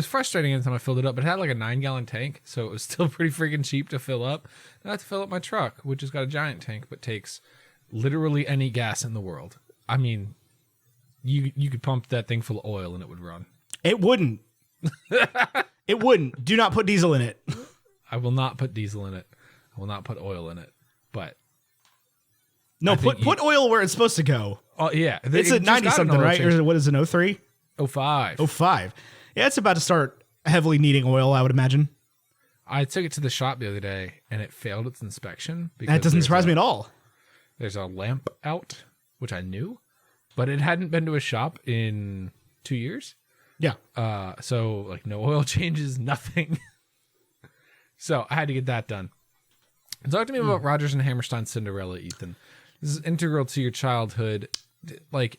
frustrating anytime I filled it up, but it had like a 9-gallon tank, so it was still pretty freaking cheap to fill up. I had to fill up my truck, which has got a giant tank, but takes literally any gas in the world. I mean, you could pump that thing full of oil and it would run. It wouldn't. It wouldn't. Do not put diesel in it. I will not put diesel in it. I will not put oil in it. But No, I think put oil where it's supposed to go. oh yeah, It's a 90 something, right? Or what is it, 03? 05. 05. Yeah, it's about to start heavily needing oil, I would imagine. I took it to the shop the other day and it failed its inspection. That doesn't surprise me at all. There's a lamp out, which I knew, but it hadn't been to a shop in 2 years. Yeah. So like no oil changes, nothing. So I had to get that done. Talk to me about Rodgers and Hammerstein's Cinderella, Ethan. This is integral to your childhood. Like,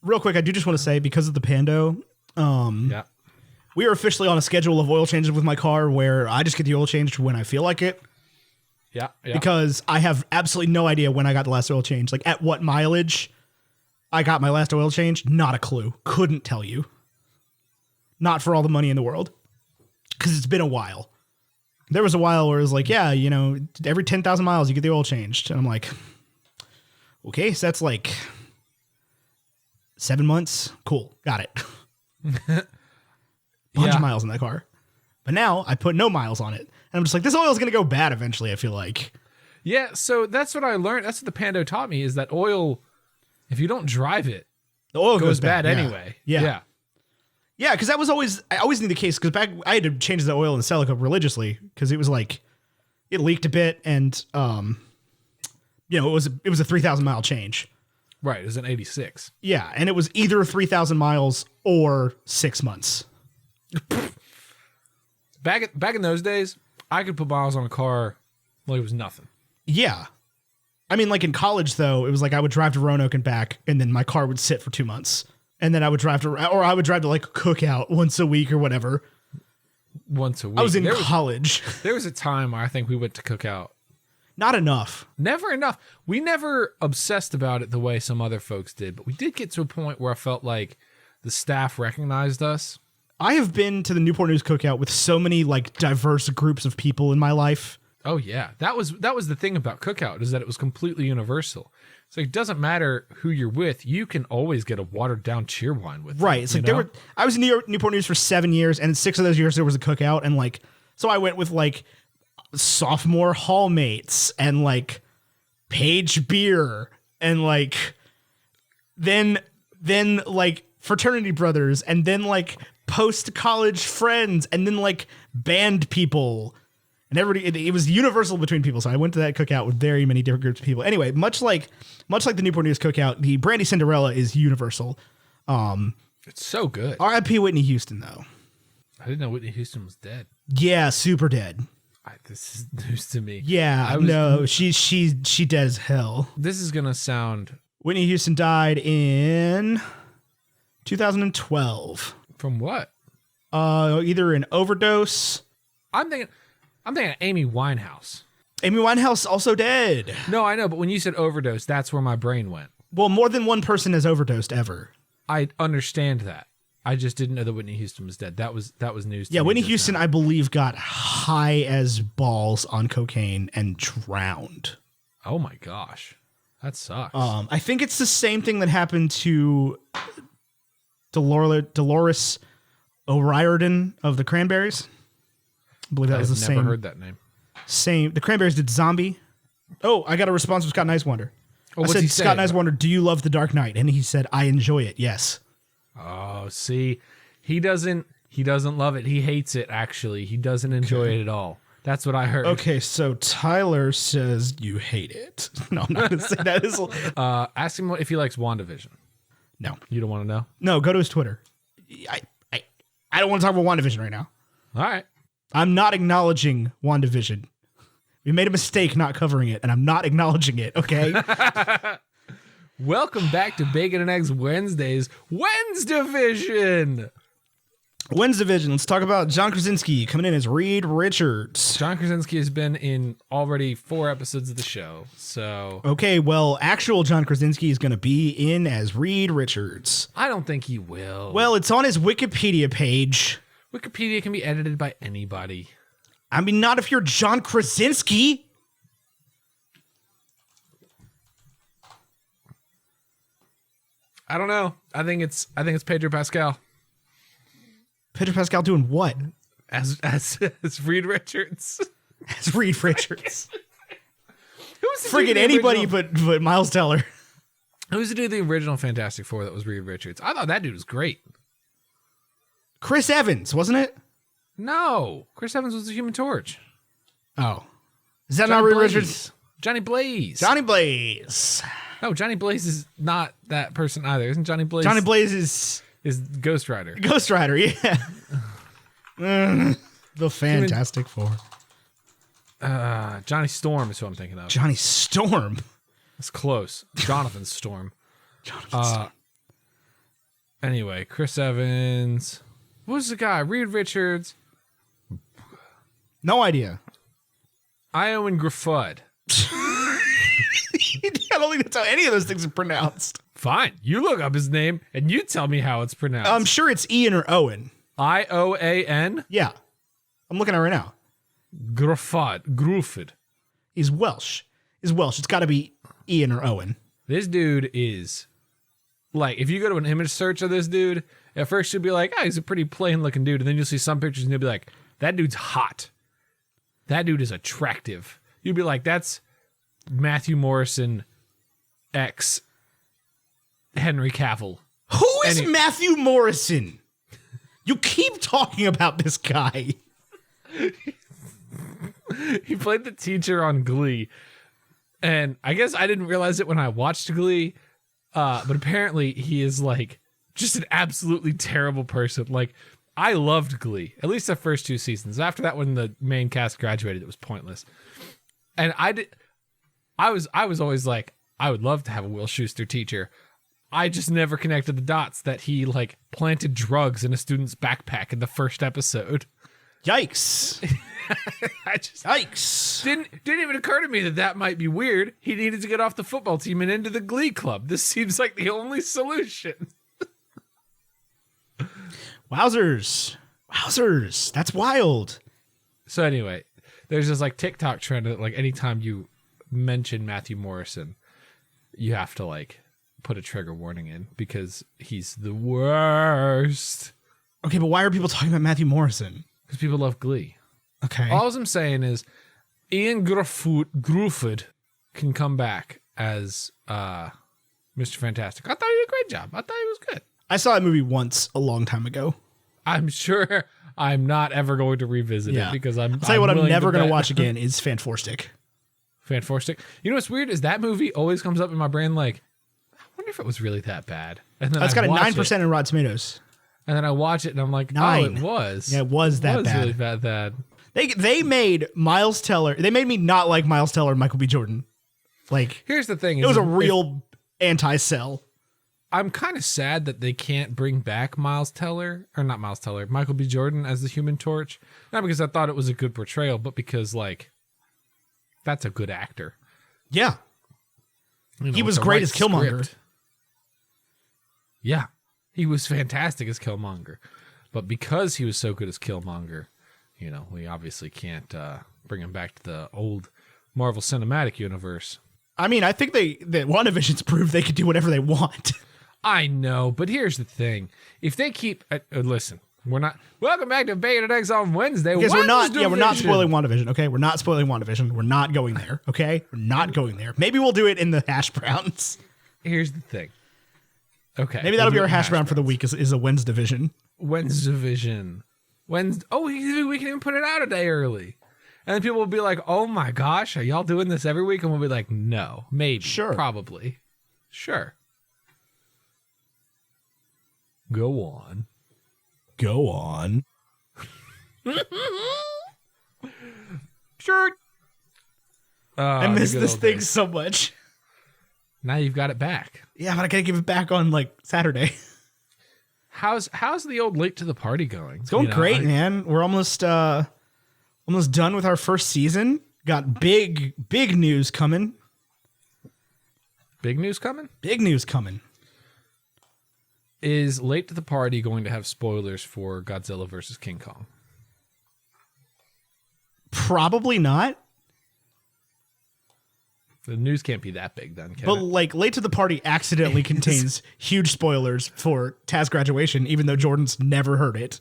Real quick, I do just want to say, because of the Pando, yeah, we are officially on a schedule of oil changes with my car where I just get the oil changed when I feel like it. yeah. Because I have absolutely no idea when I got the last oil change. Like at what mileage I got my last oil change. Not a clue. Couldn't tell you. Not for all the money in the world. Because it's been a while. There was a while where it was like, yeah, every 10,000 miles you get the oil changed. And I'm like, okay, so that's like 7 months. Cool. Got it. Bunch of miles in that car. But now I put no miles on it. And I'm just like, this oil is going to go bad eventually, I feel like. Yeah, so that's what I learned. That's what the Pando taught me, is that oil, if you don't drive it, The oil goes bad yeah. anyway. Yeah. Yeah, because that was I always knew the case, because back I had to change the oil in the Celica religiously because it was like it leaked a bit, and it was a 3,000 mile change. Right, it was an 86. Yeah, and it was either 3,000 miles or 6 months. Back in those days, I could put miles on a car like it was nothing. Yeah, I mean, like in college, though, it was like I would drive to Roanoke and back, and then my car would sit for 2 months. And then I would drive to like a cookout once a week or whatever. Once a week. I was in college. There was a time where I think we went to cookout. Not enough. Never enough. We never obsessed about it the way some other folks did, but we did get to a point where I felt like the staff recognized us. I have been to the Newport News Cookout with so many like diverse groups of people in my life. Oh yeah, that was the thing about cookout, is that it was completely universal. So it doesn't matter who you're with, you can always get a watered down cheer wine with. Right. It's like I was in Newport News for 7 years, and in 6 of those years there was a cookout, and like so I went with like sophomore hallmates and like Page Beer and like then like fraternity brothers and then like post college friends and then like band people. And everybody, it was universal between people. So I went to that cookout with very many different groups of people. Anyway, much like the Newport News Cookout, the Brandy Cinderella is universal. It's so good. R.I.P. Whitney Houston, though. I didn't know Whitney Houston was dead. Yeah, super dead. This is news to me. Yeah, no, she dead as hell. This is gonna sound. Whitney Houston died in 2012. From what? Either an overdose. I'm thinking Amy Winehouse. Amy Winehouse also dead. No, I know, but when you said overdose, that's where my brain went. Well, more than one person has overdosed ever. I understand that. I just didn't know that Whitney Houston was dead. That was news to me. Yeah, Whitney Houston, now. I believe, got high as balls on cocaine and drowned. Oh my gosh. That sucks. I think it's the same thing that happened to Dolores O'Riordan of the Cranberries. I believe that was the same. I've never heard that name. Same. The Cranberries did Zombie. Oh, I got a response from Scott Nicewander. Oh, I said, Scott Nicewander, do you love The Dark Knight? And he said, I enjoy it. Yes. Oh, see, he doesn't love it. He hates it. Actually, he doesn't enjoy it at all. That's what I heard. Okay, so Tyler says you hate it. No, I'm not going to say that. Ask him if he likes WandaVision. No, you don't want to know. No, go to his Twitter. I don't want to talk about WandaVision right now. All right. I'm not acknowledging WandaVision. We made a mistake not covering it, and I'm not acknowledging it, okay? Welcome back to Bacon and Eggs Wednesdays. WednesDivision! WednesDivision. Let's talk about John Krasinski coming in as Reed Richards. John Krasinski has been in already 4 episodes of the show, so... Okay, well, actual John Krasinski is going to be in as Reed Richards. I don't think he will. Well, it's on his Wikipedia page. Wikipedia can be edited by anybody. I mean, not if you're John Krasinski. I don't know. I think it's Pedro Pascal. Pedro Pascal doing what? As Reed Richards. As Reed Richards. Who's the friggin' anybody but Miles Teller. Who's the dude in the original Fantastic Four that was Reed Richards? I thought that dude was great. Chris Evans, wasn't it? No. Chris Evans was the Human Torch. Oh. Is that not Reed Richards? Johnny Blaze. Johnny Blaze. No, Johnny Blaze is not that person either. Isn't Johnny Blaze? Johnny Blaze is Ghost Rider. Ghost Rider, yeah. The Fantastic Four. Johnny Storm is who I'm thinking of. Johnny Storm. That's close. Jonathan Storm. Jonathan Storm. Anyway, Chris Evans. What was the guy? Reed Richards. No idea. Iowan Griffud. I don't think that's how any of those things are pronounced. Fine. You look up his name and you tell me how it's pronounced. I'm sure it's Ian or Owen. Ioan? Yeah. I'm looking at it right now. Gruffud. He's Welsh. It's got to be Ian or Owen. This dude is, like, if you go to an image search of this dude, at first you'll be like, oh, he's a pretty plain looking dude. And then you'll see some pictures and you'll be like, that dude's hot. That dude is attractive. You'll be like, that's Matthew Morrison X Henry Cavill. Who is Matthew Morrison? You keep talking about this guy. He played the teacher on Glee. And I guess I didn't realize it when I watched Glee. But apparently he is like just an absolutely terrible person. Like, I loved Glee, at least the first 2 seasons. After that, when the main cast graduated, it was pointless. And I was always like, I would love to have a Will Schuester teacher. I just never connected the dots that he like planted drugs in a student's backpack in the first episode. Yikes. Yikes. Didn't even occur to me that might be weird. He needed to get off the football team and into the Glee Club. This seems like the only solution. Wowzers. That's wild. So anyway, there's this like TikTok trend that like anytime you mention Matthew Morrison, you have to like put a trigger warning in because he's the worst. Okay, but why are people talking about Matthew Morrison? Because people love Glee. Okay. All I'm saying is Ian Gruffudd can come back as Mr. Fantastic. I thought he did a great job. I thought he was good. I saw that movie once a long time ago. I'm sure I'm not ever going to revisit it because I'll tell you what I'm never going to watch again is Fanforstic. Fanforstic. You know what's weird is that movie always comes up in my brain like, I wonder if it was really that bad. And then That's got a 9% in Rotten Tomatoes. And then I watch it and I'm like, 9. Oh, it was. Yeah, it was that bad. Really bad. They made Miles Teller. They made me not like Miles Teller and Michael B. Jordan. Like, here's the thing: it was a real anti-sell. I'm kind of sad that they can't bring back Michael B. Jordan as the Human Torch. Not because I thought it was a good portrayal, but because like, that's a good actor. Yeah, you know, he was great as Killmonger. Script. Yeah, he was fantastic as Killmonger, but because he was so good as Killmonger, you know, we obviously can't bring him back to the old Marvel Cinematic Universe. I mean, I think that WandaVision's proved they can do whatever they want. I know, but here's the thing: if they keep listen, we're not welcome back to Bacon and Eggs on Wednesday. Because we're not spoiling WandaVision. Okay, we're not spoiling WandaVision. We're not going there. Okay, we're not going there. Maybe we'll do it in the hash browns. Here's the thing. Okay, maybe that'll be our hash brown for the week. Is a Wednesdivision. Wednesdivision. Oh, we can even put it out a day early. And then people will be like, oh my gosh, are y'all doing this every week? And we'll be like, no, maybe, sure, probably, sure. Go on. Sure. I miss this thing so much. Now you've got it back. Yeah, but I gotta give it back on like Saturday. How's the old Late to the Party going? It's going great, man. We're almost done with our first season. Got big news coming. Big news coming? Big news coming. Is Late to the Party going to have spoilers for Godzilla versus King Kong? Probably not. The news can't be that big then, but like Late to the Party accidentally contains huge spoilers for Taz graduation, even though Jordan's never heard it.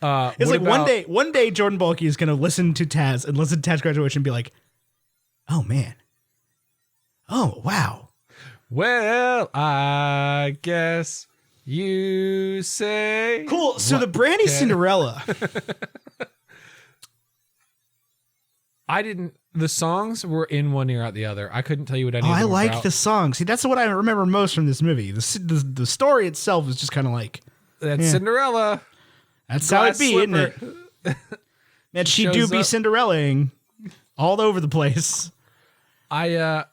It's like one day Jordan Balke is going to listen to Taz and listen to Taz graduation and be like, oh man. Oh, wow. Well, I guess you say. Cool. So the Brandy Cinderella. The songs were in one ear out the other. I couldn't tell you what any of them I like about. the songs. See, that's what I remember most from this movie. The story itself is just kind of like. That's Cinderella. That's how it be, isn't it? That she do be Cinderella-ing all over the place. I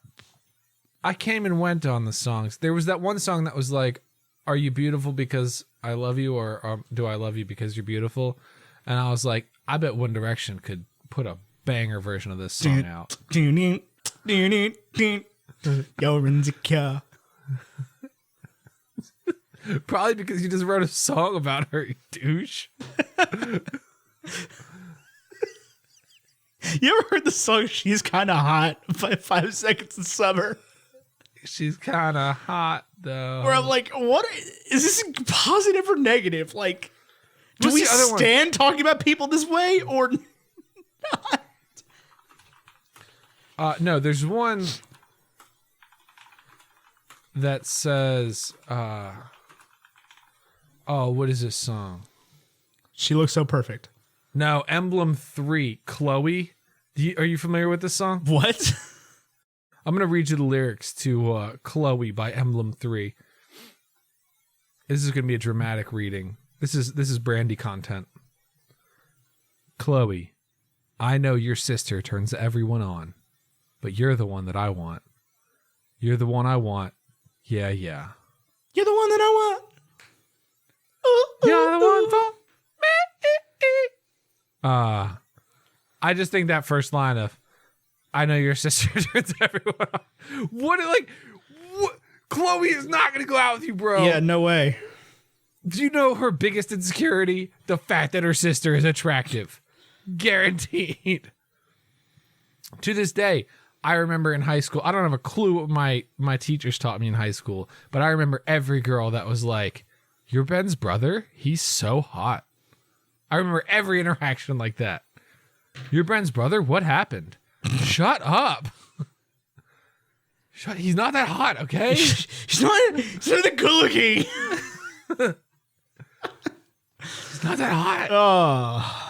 came and went on the songs. There was that one song that was like, "Are you beautiful because I love you, or do I love you because you're beautiful?" And I was like, I bet One Direction could put a banger version of this song out. You're insecure. Probably because you just wrote a song about her, you douche. You ever heard the song "She's Kinda Hot" by 5 Seconds of Summer? She's kind of hot, though. Where I'm like, what is this positive or negative? Like, do we stand talking about people this way or not? No, there's one that says, what is this song? She looks so perfect. No, Emblem 3, Chloe. Are you familiar with this song? What? I'm going to read you the lyrics to Chloe by Emblem 3. This is going to be a dramatic reading. This is Brandy content. Chloe, I know your sister turns everyone on, but you're the one that I want. You're the one I want. Yeah, yeah. You're the one that I want. You're the one for me. I just think that first line of, I know your sister turns everyone on. What? Chloe is not going to go out with you, bro. Yeah, no way. Do you know her biggest insecurity? The fact that her sister is attractive. Guaranteed. To this day, I remember in high school, I don't have a clue what my teachers taught me in high school, but I remember every girl that was like, you're Ben's brother? He's so hot. I remember every interaction like that. You're Ben's brother? What happened? Shut up. He's not that hot, okay? He's not that good looking. He's not that hot. Oh.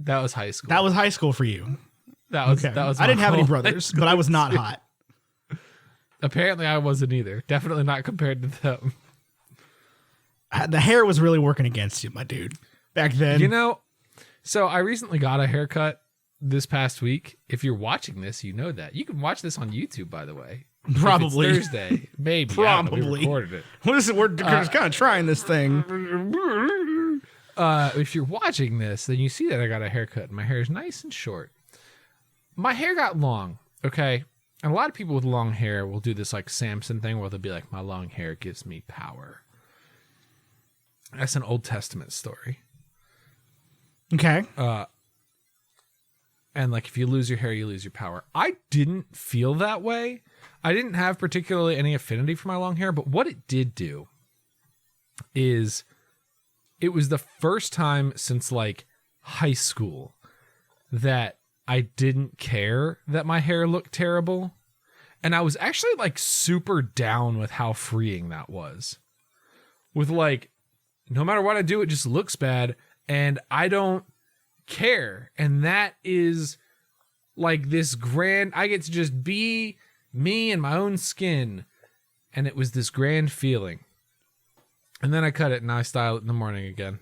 That was high school. That was high school for you. That was. I didn't have any brothers, but I was not hot. Apparently, I wasn't either. Definitely not compared to them. The hair was really working against you, my dude. Back then. You know, so I recently got a haircut this past week. If you're watching this, you know that. You can watch this on YouTube, by the way. Probably. If it's Thursday. Maybe. Probably. We recorded it. What is it? We're just kind of trying this thing. If you're watching this, then you see that I got a haircut and my hair is nice and short. My hair got long, okay? And a lot of people with long hair will do this like Samson thing where they'll be like, my long hair gives me power. That's an Old Testament story. Okay. And like, if you lose your hair, you lose your power. I didn't feel that way. I didn't have particularly any affinity for my long hair, but what it did do is it was the first time since like high school that I didn't care that my hair looked terrible. And I was actually like super down with how freeing that was. With like, no matter what I do, it just looks bad and I don't care. And that is like this grand, I get to just be me in my own skin. And it was this grand feeling. And then I cut it and I style it in the morning again.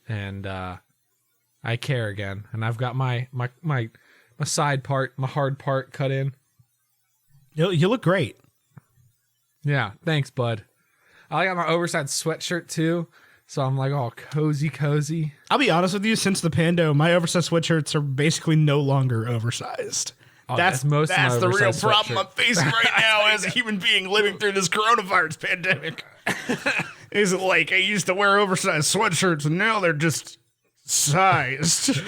And I care again. And I've got my side part, my hard part cut in. You look great. Yeah, thanks, bud. I got my oversized sweatshirt too. So I'm like all cozy. I'll be honest with you, since the Pando, my oversized sweatshirts are basically no longer oversized. Oh, that's the real problem I'm facing right now as a human being living through this coronavirus pandemic. Is it like I used to wear oversized sweatshirts and now they're just sized.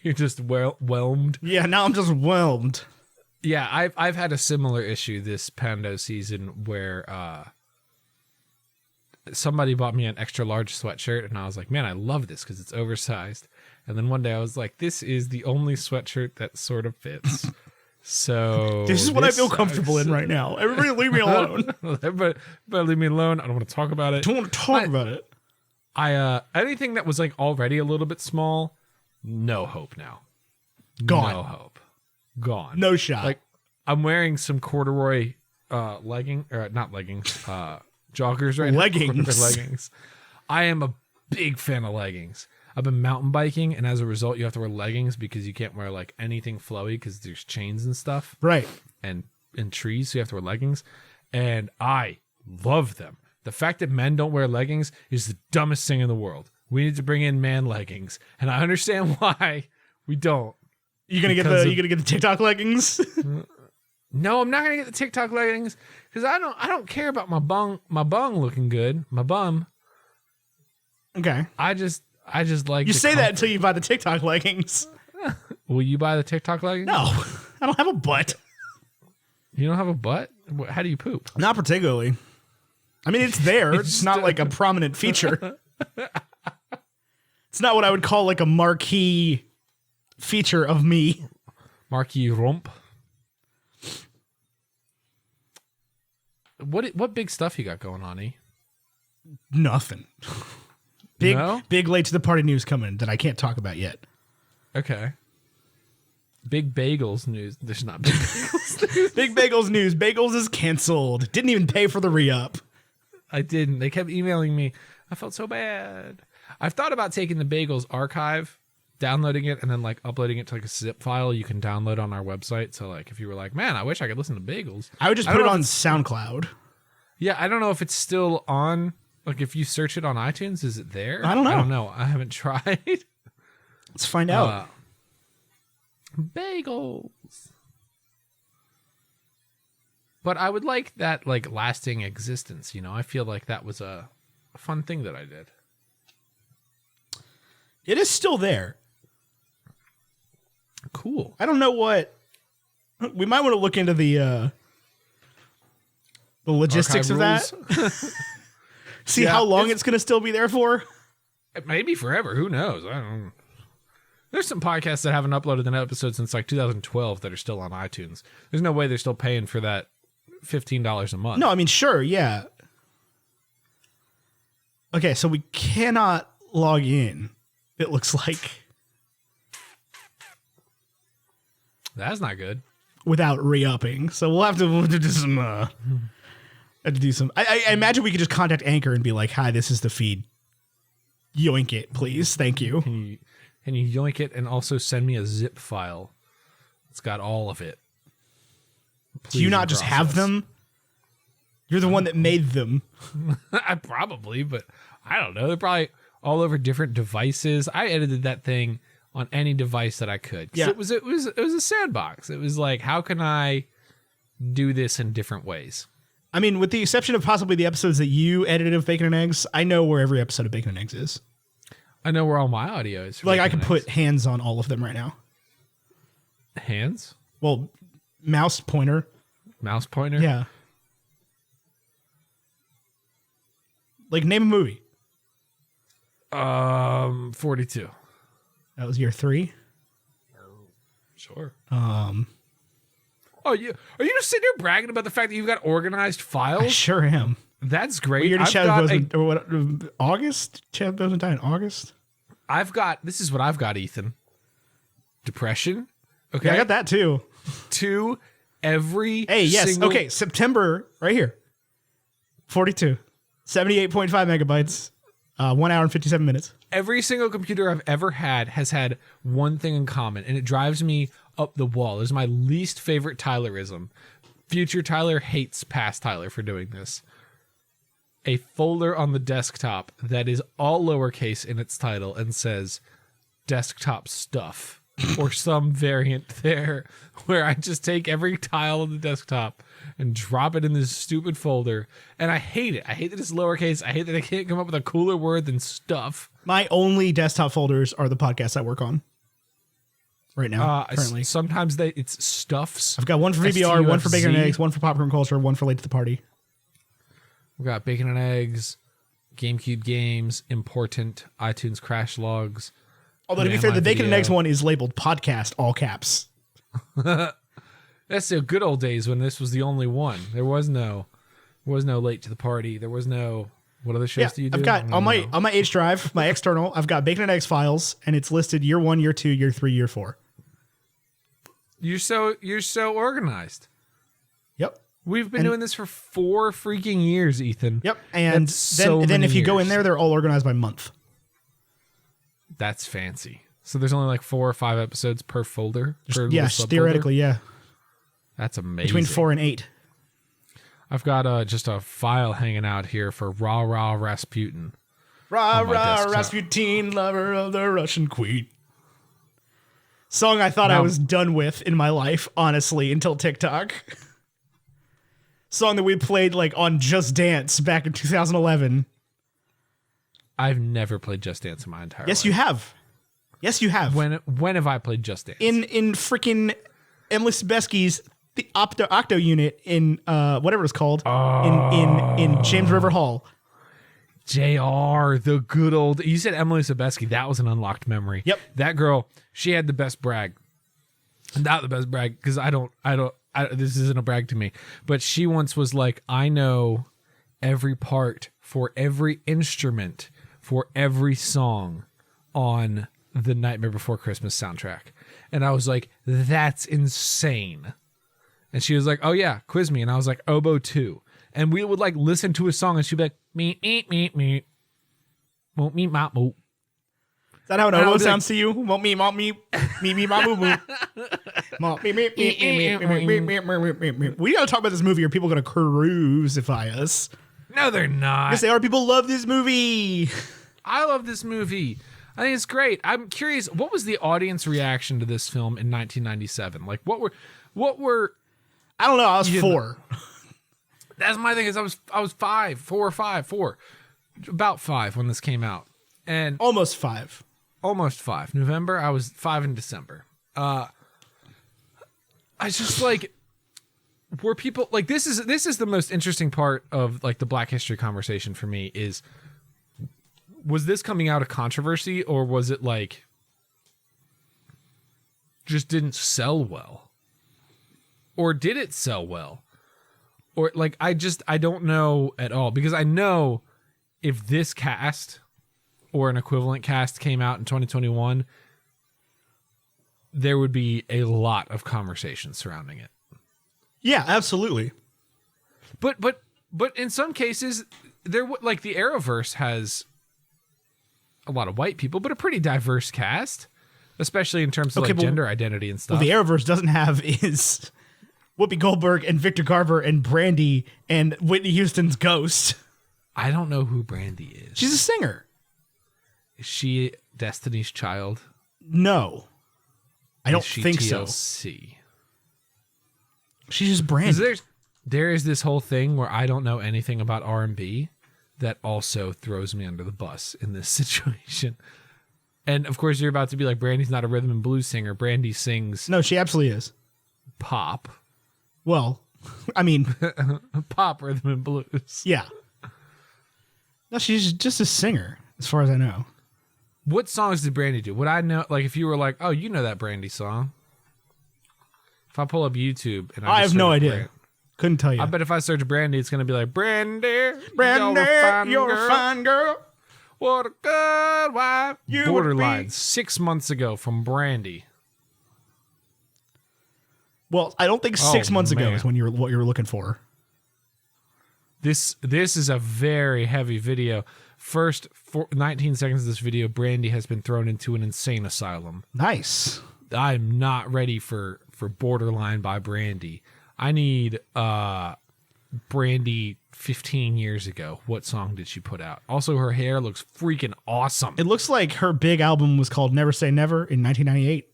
You're just whelmed. Yeah, now I'm just whelmed. Yeah, I've had a similar issue this Pando season where somebody bought me an extra large sweatshirt and I was like, man, I love this because it's oversized. And then one day I was like, this is the only sweatshirt that sort of fits. So this is what I feel comfortable in right now. Everybody leave me alone. Everybody leave me alone. I don't want to talk about it. Don't want to talk about it. Anything that was like already a little bit small, no hope now. Gone. No hope. Gone. No shot. Like I'm wearing some corduroy not leggings, joggers right leggings. Now. Leggings. I am a big fan of leggings. I've been mountain biking, and as a result, you have to wear leggings because you can't wear like anything flowy because there's chains and stuff. Right. And trees, so you have to wear leggings. And I love them. The fact that men don't wear leggings is the dumbest thing in the world. We need to bring in man leggings, and I understand why we don't. You gonna get the TikTok leggings? No, I'm not gonna get the TikTok leggings because I don't care about my bung looking good, my bum. Okay. I just like you say that until you buy the TikTok leggings. Will you buy the TikTok leggings? No, I don't have a butt. You don't have a butt? How do you poop? Not particularly. I mean, it's there. It's not like a prominent feature. It's not what I would call like a marquee feature of me. Marquee rump. What big stuff you got going on, E? Nothing. Big late to the party news coming that I can't talk about yet. Okay. Big Bagels news. There's not Big Bagels news. Big Bagels news. Bagels is canceled. Didn't even pay for the re-up. I didn't. They kept emailing me. I felt so bad. I've thought about taking the Bagels archive, downloading it, and then like uploading it to like a zip file you can download on our website. So like if you were like, man, I wish I could listen to Bagels, I would just put it on SoundCloud. Yeah, I don't know if it's still on. Like if you search it on iTunes, is it there? I don't know. I don't know. I haven't tried. Let's find out. Bagels. But I would like that like lasting existence, you know. I feel like that was a fun thing that I did. It is still there. Cool. I don't know what we might want to look into the logistics of that. See how long it's going to still be there for. Maybe forever. Who knows? I don't know. There's some podcasts that haven't uploaded an episode since like 2012 that are still on iTunes. There's no way they're still paying for that $15 a month. No, I mean, sure, yeah. Okay, so we cannot log in, it looks like. That's not good. Without re-upping. So we'll have to do some... I imagine we could just contact Anchor and be like, hi, this is the feed. Yoink it, please. Thank you. Can you yoink it and also send me a zip file? It's got all of it. Do you not just have them? You're the one that made them. I probably, but I don't know. They're probably all over different devices. I edited that thing on any device that I could. Yeah. It was a sandbox. It was like, how can I do this in different ways? I mean, with the exception of possibly the episodes that you edited of Bacon and Eggs, I know where every episode of Bacon and Eggs is. I know where all my audio is. Like I can put hands on all of them right now. Hands? Well, mouse pointer. Mouse pointer? Yeah. Like name a movie. 42. That was year 3. Sure. Oh, are you just sitting here bragging about the fact that you've got organized files? I sure am. That's great. Well, August? Chad Boseman died in August? This is what I've got, Ethan. Depression. Okay. Yeah, I got that too. 2 every Hey, yes. single... Okay, September, right here. 42. 78.5 megabytes. 1 hour and 57 minutes. Every single computer I've ever had has had one thing in common, and it drives me up the wall. It's my least favorite Tylerism. Future Tyler hates past Tyler for doing this. A folder on the desktop that is all lowercase in its title and says desktop stuff or some variant there, where I just take every tile on the desktop and drop it in this stupid folder. And I hate it. I hate that it's lowercase. I hate that I can't come up with a cooler word than stuff. My only desktop folders are the podcasts I work on right now, currently. Sometimes it's stuffs. I've got one for VBR, one for Bacon and Eggs, one for Popcorn Culture, one for Late to the Party. We've got Bacon and Eggs, GameCube Games, Important, iTunes Crash Logs. Although, to be fair, the Bacon and Eggs one is labeled podcast, all caps. That's the good old days when this was the only one. There was no Late to the Party. There was no... What other shows do you do? I've got on my H drive, my external, I've got Bacon and Eggs files, and it's listed year 1, year 2, year 3, year 4. You're so organized. Yep. We've been doing this for 4 freaking years, Ethan. Yep. And then if you go in there, they're all organized by month. That's fancy. So there's only like 4 or 5 episodes per folder. Yes, theoretically, yeah. That's amazing. Between 4 and 8. I've got just a file hanging out here for Rah Rah Rasputin. Rah Rah Rasputin, lover of the Russian queen. Song I thought I was done with in my life, honestly, until TikTok. Song that we played like on Just Dance back in 2011. I've never played Just Dance in my entire life. Yes, you have. Yes, you have. When have I played Just Dance? In freaking Emily Sebesky's the Octo unit in whatever it's called in James River Hall. JR, the good old... You said Emily Sebesky. That was an unlocked memory. Yep. That girl, she had the best brag. Not the best brag, because I don't, this isn't a brag to me. But she once was like, I know every part for every instrument for every song on the Nightmare Before Christmas soundtrack. And I was like, that's insane. And she was like, oh yeah, quiz me. And I was like, oboe 2. And we would like listen to a song and she'd be like, me. Won't me, mop, moop. Is that how an oboe sounds to you? Won't me, mop me, me, mop, moo, moo. Mop me, me, me, me, me, me, me, me. We gotta talk about this movie or people are gonna crucify us. No, they're not. Yes, they are. People love this movie. I love this movie. I think it's great. I'm curious, what was the audience reaction to this film in 1997? Like, what were? I don't know. I was 4. That's my thing. Is I was 4 or 5, about 5 when this came out, and almost 5. November. I was 5 in December. I just like. Were people like this is the most interesting part of like the Black history conversation for me is, was this coming out of controversy or was it like just didn't sell well? Or did it sell well? Or like I don't know at all, because I know if this cast or an equivalent cast came out in 2021, there would be a lot of conversation surrounding it. Yeah, absolutely. But in some cases, like the Arrowverse has a lot of white people, but a pretty diverse cast, especially in terms of gender identity and stuff. What the Arrowverse doesn't have is Whoopi Goldberg and Victor Garber and Brandy and Whitney Houston's Ghost. I don't know who Brandy is. She's a singer. Is she Destiny's Child? No, I don't think so. TLC? She's just Brandy. There is this whole thing where I don't know anything about R&B that also throws me under the bus in this situation. And of course, you're about to be like, Brandy's not a rhythm and blues singer. Brandy sings. No, she absolutely is. Pop. Well, I mean, pop, rhythm and blues. Yeah. No, she's just a singer, as far as I know. What songs did Brandy do? Would I know? Like, if you were like, oh, you know that Brandy song. If I pull up YouTube and I have no idea. Couldn't tell you. I bet if I search Brandy, it's going to be like, Brandy, you're a fine girl. What a good wife. You Borderline, 6 months ago from Brandy. Well, I don't think 6 months ago is when what you were looking for. This is a very heavy video. First 19 seconds of this video, Brandy has been thrown into an insane asylum. Nice. I'm not ready for Borderline by Brandy. I need Brandy 15 years ago. What song did she put out? Also, her hair looks freaking awesome. It looks like her big album was called Never Say Never in 1998.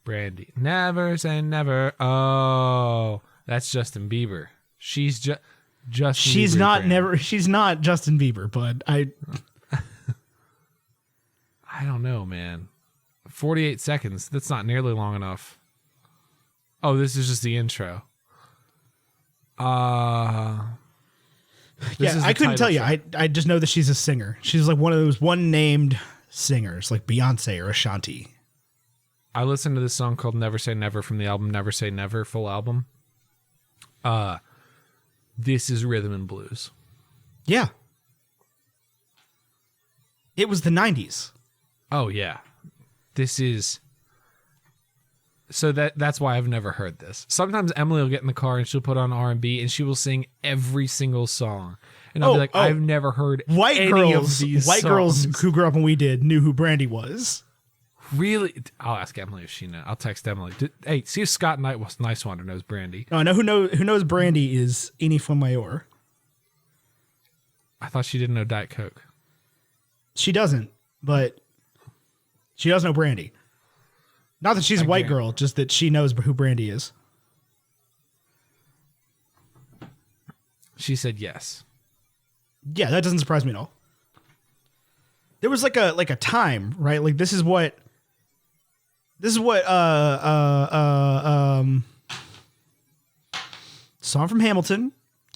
Brandy. Never Say Never. Oh, that's Justin Bieber. She's Justin She's Bieber not Brandy. never. She's not Justin Bieber, but I don't know, man. 48 seconds. That's not nearly long enough. Oh, this is just the intro. I couldn't tell you. I just know that she's a singer. She's like one of those one-named singers, like Beyonce or Ashanti. I listened to this song called Never Say Never from the album Never Say Never, full album. This is rhythm and blues. Yeah. It was the 90s. Oh, yeah. This is... So that's why I've never heard this. Sometimes Emily will get in the car and she'll put on R&B and she will sing every single song. And I'll be like, I've never heard any of these White songs. girls who grew up when we did knew who Brandy was. Really? I'll ask Emily if she knows. I'll text Emily. Hey, see if Scott Nicewander knows Brandy. No, I know who knows Brandy is Eni Fuenmayor. I thought she didn't know Diet Coke. She doesn't, but she does know Brandy. Not that she's a white girl, just that she knows who Brandy is. She said yes. Yeah, that doesn't surprise me at all. There was like a time, right? Like this is what song from Hamilton,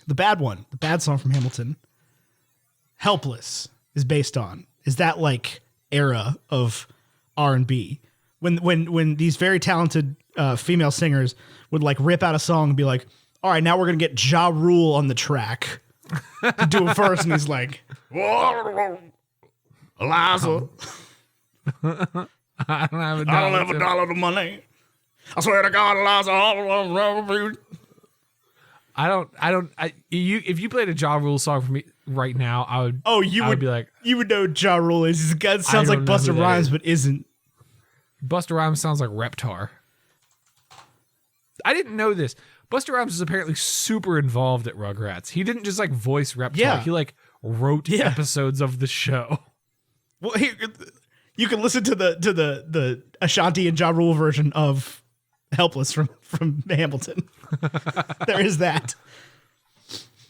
the bad song from Hamilton, Helpless is based on. Is that like era of R&B? When these very talented female singers would like rip out a song and be like, all right, now we're going to get Ja Rule on the track to do it first. And he's like, Eliza, I don't have a I don't have $1 to money. I swear to God, Eliza, If you played a Ja Rule song for me right now, I would. Oh, I would be like, you would know Ja Rule is. It sounds like Busta Rhymes, but isn't. Busta Rhymes sounds like Reptar. I didn't know this. Busta Rhymes is apparently super involved at Rugrats. He didn't just like voice Reptar. Yeah. He like wrote episodes of the show. Well, here, you can listen to the Ashanti and Ja Rule version of "Helpless" from Hamilton. There is that.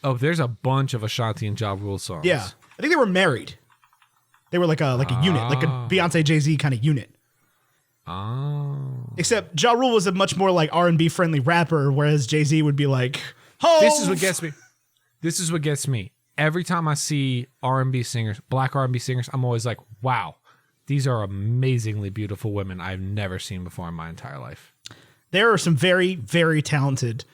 Oh, there's a bunch of Ashanti and Ja Rule songs. Yeah, I think they were married. They were like a unit, like a Beyonce Jay-Z kind of unit. Oh. Except Ja Rule was a much more like R&B friendly rapper, whereas Jay-Z would be like, "Oh, This is what gets me. This is what gets me. Every time I see R&B singers, black R&B singers, I'm always like, wow, these are amazingly beautiful women I've never seen before in my entire life. There are some very, very talented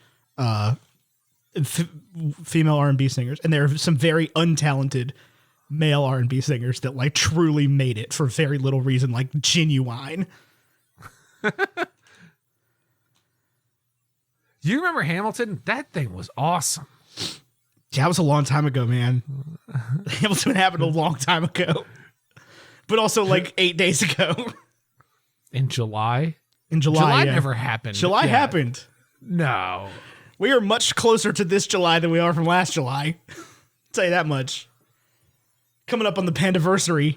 female R&B singers, and there are some very untalented male R&B singers that like truly made it for very little reason, like Genuine. You remember Hamilton? That thing was awesome. Yeah, that was a long time ago, man. Hamilton happened a long time ago, but also like 8 days ago. In July? In July, yeah. Never happened. July happened. No. We are much closer to this July than we are from last July. Tell you that much. Coming up on the Pandiversary.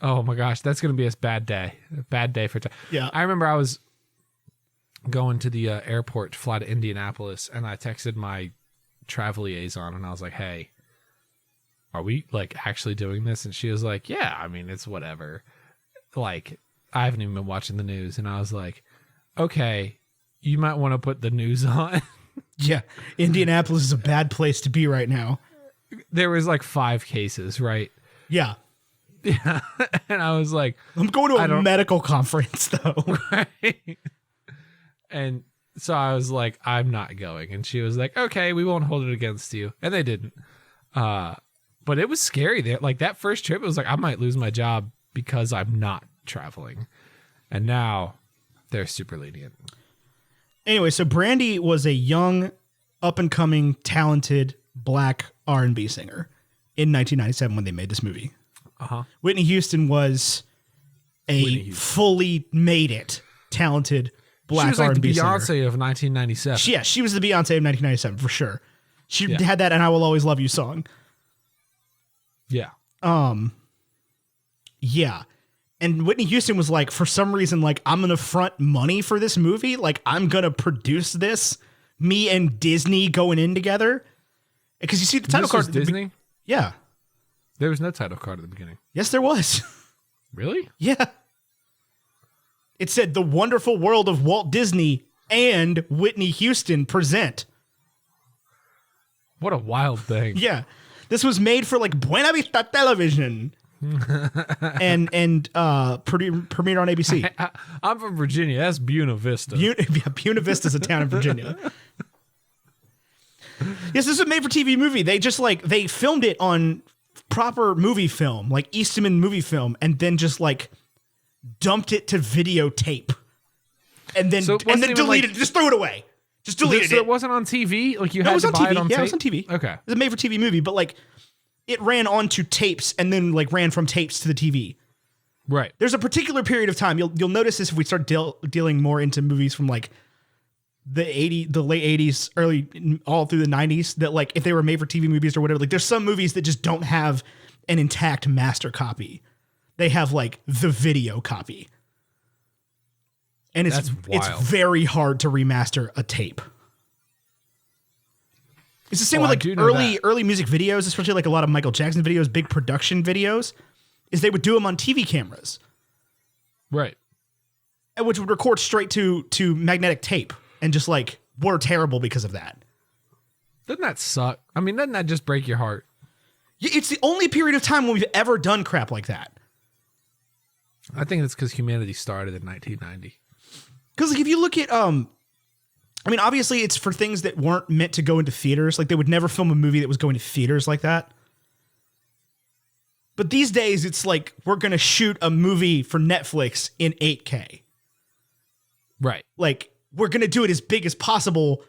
Oh my gosh, that's going to be a bad day. A bad day for time. Yeah. I remember I was going to the airport to fly to Indianapolis, and I texted my travel liaison, and I was like, hey, are we like actually doing this? And she was like, yeah, I mean, it's whatever. Like, I haven't even been watching the news. And I was like, okay, you might want to put the news on. Yeah. Indianapolis is a bad place to be right now. There was like 5 cases, right? Yeah. Yeah. And I was like, I'm going to a medical conference though. Right? And so I was like, I'm not going. And she was like, okay, we won't hold it against you. And they didn't. But it was scary there. Like that first trip, it was like, I might lose my job because I'm not traveling. And now they're super lenient. Anyway, so Brandy was a young, up-and-coming, talented black R&B singer in 1997 when they made this movie. Uh-huh. Whitney Houston was fully made it talented black she was like R&B the Beyonce singer. of 1997. She was the Beyonce of 1997 for sure. She had that "And I Will Always Love You" song. Yeah. Yeah. And Whitney Houston was like, for some reason, like, I'm going to front money for this movie. Like, I'm going to produce this. Me and Disney going in together. Because you see the title card. Disney? Yeah. There was no title card at the beginning. Yes, there was. Really? Yeah. It said The Wonderful World of Walt Disney and Whitney Houston present. What a wild thing. Yeah. This was made for like Buena Vista Television. and premiered on ABC. I'm from Virginia. That's Buena Vista. Buena Vista is a town in Virginia. Yes, this is a made-for-TV movie. They just like they filmed it on proper movie film, like Eastman movie film, and then just like dumped it to videotape, and then deleted it. Just threw it away. Just deleted it. So it wasn't on TV. Like you had to buy it on tape. Yeah, it was on TV. Okay, it was a made-for-TV movie, but like. It ran onto tapes and then like ran from tapes to the TV. Right. There's a particular period of time. You'll notice this if we start dealing more into movies from like the late 80s, early all through the 90s. That like if they were made for TV movies or whatever, like there's some movies that just don't have an intact master copy. They have like the video copy, and it's very hard to remaster a tape. It's the same with like early music videos, especially like a lot of Michael Jackson videos, big production videos, is they would do them on TV cameras. Right. Which would record straight to magnetic tape and just like were terrible because of that. Doesn't that suck? I mean, doesn't that just break your heart? It's the only period of time when we've ever done crap like that. I think it's because humanity started in 1990. Because like if you look at I mean, obviously, it's for things that weren't meant to go into theaters. Like, they would never film a movie that was going to theaters like that. But these days, it's like, we're going to shoot a movie for Netflix in 8K. Right. Like, we're going to do it as big as possible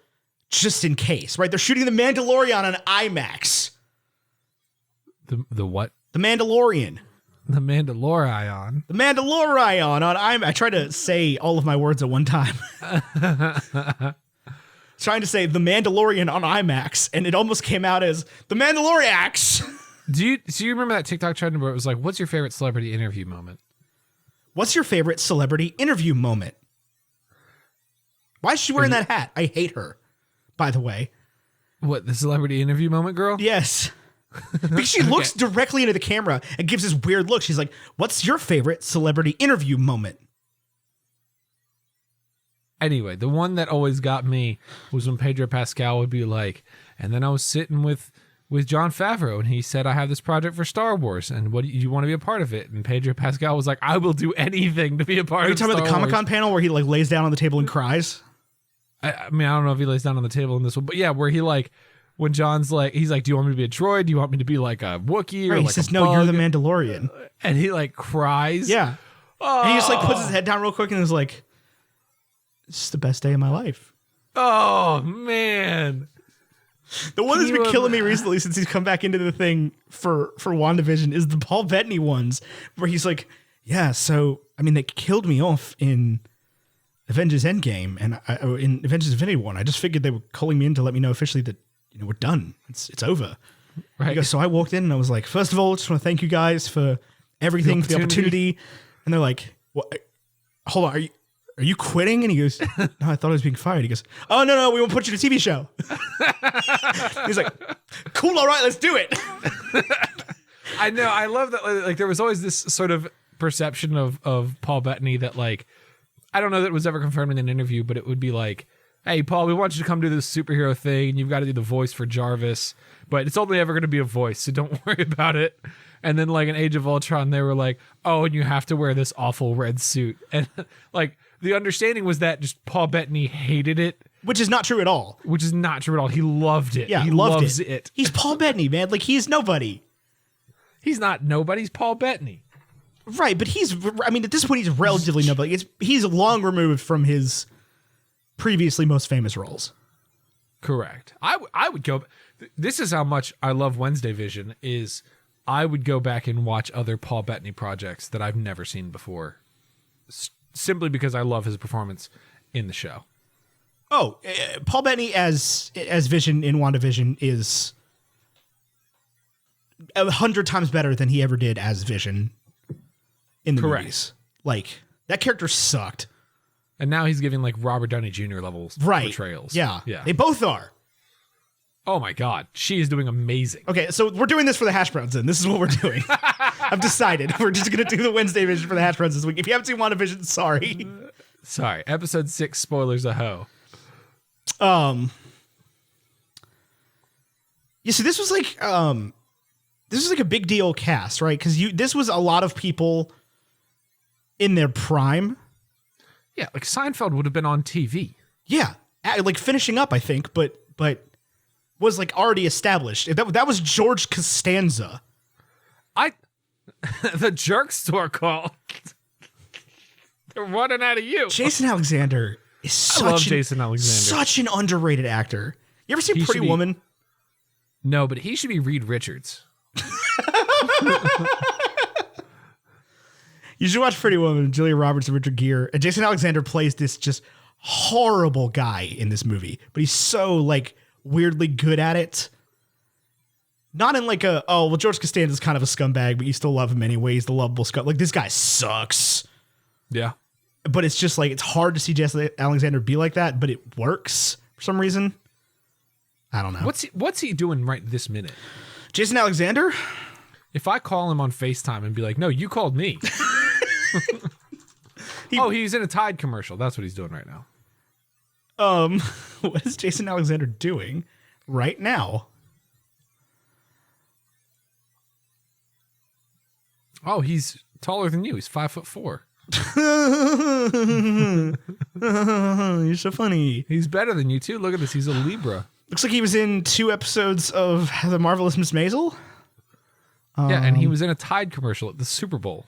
just in case, right? They're shooting The Mandalorian on IMAX. The what? The Mandalorian. The Mandalorian. The Mandalorian on IMAX. I try to say all of my words at one time. Trying to say The Mandalorian on IMAX, and it almost came out as The Mandaloriax. Do you remember that TikTok trend where it was like, what's your favorite celebrity interview moment? What's your favorite celebrity interview moment? Why is she wearing that hat? I hate her, by the way. What, the celebrity interview moment, girl? Yes. Because she looks directly into the camera and gives this weird look. She's like, what's your favorite celebrity interview moment? Anyway, the one that always got me was when Pedro Pascal would be like, and then I was sitting with Jon Favreau, and he said, I have this project for Star Wars, and what do you want to be a part of it? And Pedro Pascal was like, I will do anything to be a part of it. Are you talking about the Comic-Con panel where he like lays down on the table and cries? I mean, I don't know if he lays down on the table in this one, but yeah, where he like, when John's like, he's like, do you want me to be a droid? Do you want me to be like a Wookiee? Or right, like he says, a no, bug? you're the Mandalorian. And he like cries. Yeah. Oh. And he just like puts his head down real quick and is like, this is the best day of my life. Oh, man. The one that's been killing me recently since he's come back into the thing for WandaVision is the Paul Bettany ones where he's like, yeah, so, I mean, they killed me off in Avengers Endgame and in Avengers Infinity War. I just figured they were calling me in to let me know officially that, you know, we're done. It's over. Right. He goes, so I walked in and I was like, first of all, just want to thank you guys for everything, for the opportunity. And they're like, what? Hold on, are you quitting? And he goes, no, I thought I was being fired. He goes, oh, no, we won't put you in a TV show. He's like, cool, all right, let's do it. I know. I love that. Like, there was always this sort of perception of Paul Bettany that, like, I don't know that it was ever confirmed in an interview, but it would be like, hey, Paul, we want you to come do this superhero thing. You've got to do the voice for Jarvis, but it's only ever going to be a voice, so don't worry about it. And then, like, in Age of Ultron, they were like, oh, and you have to wear this awful red suit. And, like, the understanding was that just Paul Bettany hated it. Which is not true at all. Which is not true at all. He loved it. Yeah, he loves it. He's Paul Bettany, man. Like, he's nobody. He's not nobody. He's Paul Bettany. Right, but at this point, he's relatively nobody. He's long removed from his previously most famous roles. Correct. I would go. This is how much I love Wednesday Vision is I would go back and watch other Paul Bettany projects that I've never seen before. Simply because I love his performance in the show. Oh, Paul Bettany as Vision in WandaVision is 100 times better than he ever did as Vision in the movies. Like, that character sucked. And now he's giving like Robert Downey Jr. level portrayals. Yeah. They both are. Oh my God. She is doing amazing. Okay, so we're doing this for the hash browns then. This is what we're doing. I've decided. We're just going to do the Wednesday Vision for the hash browns this week. If you haven't seen WandaVision, sorry. Sorry. Episode 6, spoilers a hoe. Yeah, so this was like a big deal cast, right? Because this was a lot of people in their prime. Yeah, like Seinfeld would have been on TV. Yeah, like finishing up, I think, but was like already established. That was George Costanza. The jerk store call. They're running out of you. Jason Alexander is such an underrated actor. You ever seen Pretty Woman? No, but he should be Reed Richards. You should watch Pretty Woman, Julia Roberts and Richard Gere. And Jason Alexander plays this just horrible guy in this movie, but he's so like weirdly good at it. Not in like George Costanza's kind of a scumbag, but you still love him anyway. He's the lovable scum. Like, this guy sucks. Yeah. But it's just like, it's hard to see Jason Alexander be like that, but it works for some reason. I don't know. What's he doing right this minute? Jason Alexander? If I call him on FaceTime and be like, no, you called me. He's in a Tide commercial. That's what he's doing right now. What is Jason Alexander doing right now? Oh, he's taller than you. He's 5'4". You're so funny. He's better than you too. Look at this. He's a Libra. Looks like he was in 2 episodes of The Marvelous Miss Maisel. Yeah, and he was in a Tide commercial at the Super Bowl.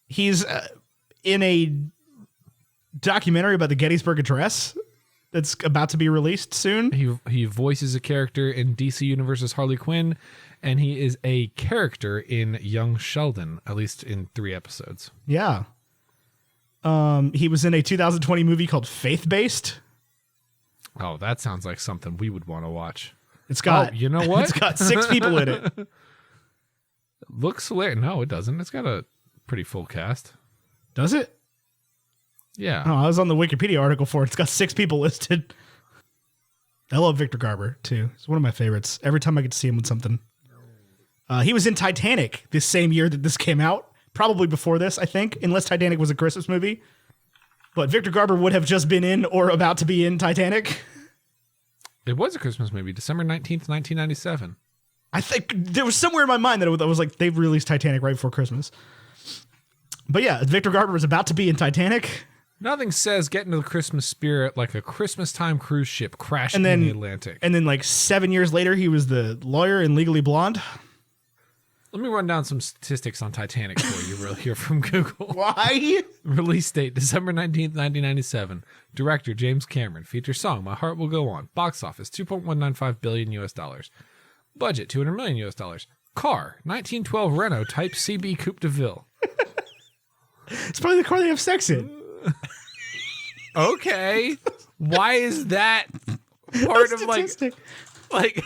He's in a documentary about the Gettysburg Address. that's about to be released soon. He voices a character in DC Universe's Harley Quinn, and he is a character in Young Sheldon, at least in 3 episodes. Yeah. He was in a 2020 movie called Faith Based. Oh, that sounds like something we would want to watch. It's got, you know what? It's got 6 people in it. Looks hilarious. No, it doesn't. It's got a pretty full cast. Does it? Yeah. Oh, I was on the Wikipedia article for it. It's got 6 people listed. I love Victor Garber, too. He's one of my favorites. Every time I get to see him with something. He was in Titanic this same year that this came out. Probably before this, I think, unless Titanic was a Christmas movie. But Victor Garber would have just been in or about to be in Titanic. It was a Christmas movie, December 19th, 1997. I think there was somewhere in my mind that it was like they released Titanic right before Christmas. But yeah, Victor Garber was about to be in Titanic. Nothing says get into the Christmas spirit like a Christmas time cruise ship crashing in the Atlantic. And then like 7 years later, he was the lawyer in Legally Blonde. Let me run down some statistics on Titanic for you real here from Google. Why? Release date, December 19th, 1997. Director, James Cameron. Feature song, My Heart Will Go On. Box office, $2.195 billion US dollars. Budget, $200 million US dollars. Car, 1912 Renault Type CB Coupe de Ville. It's probably the car they have sex in. Okay. Why is that part of like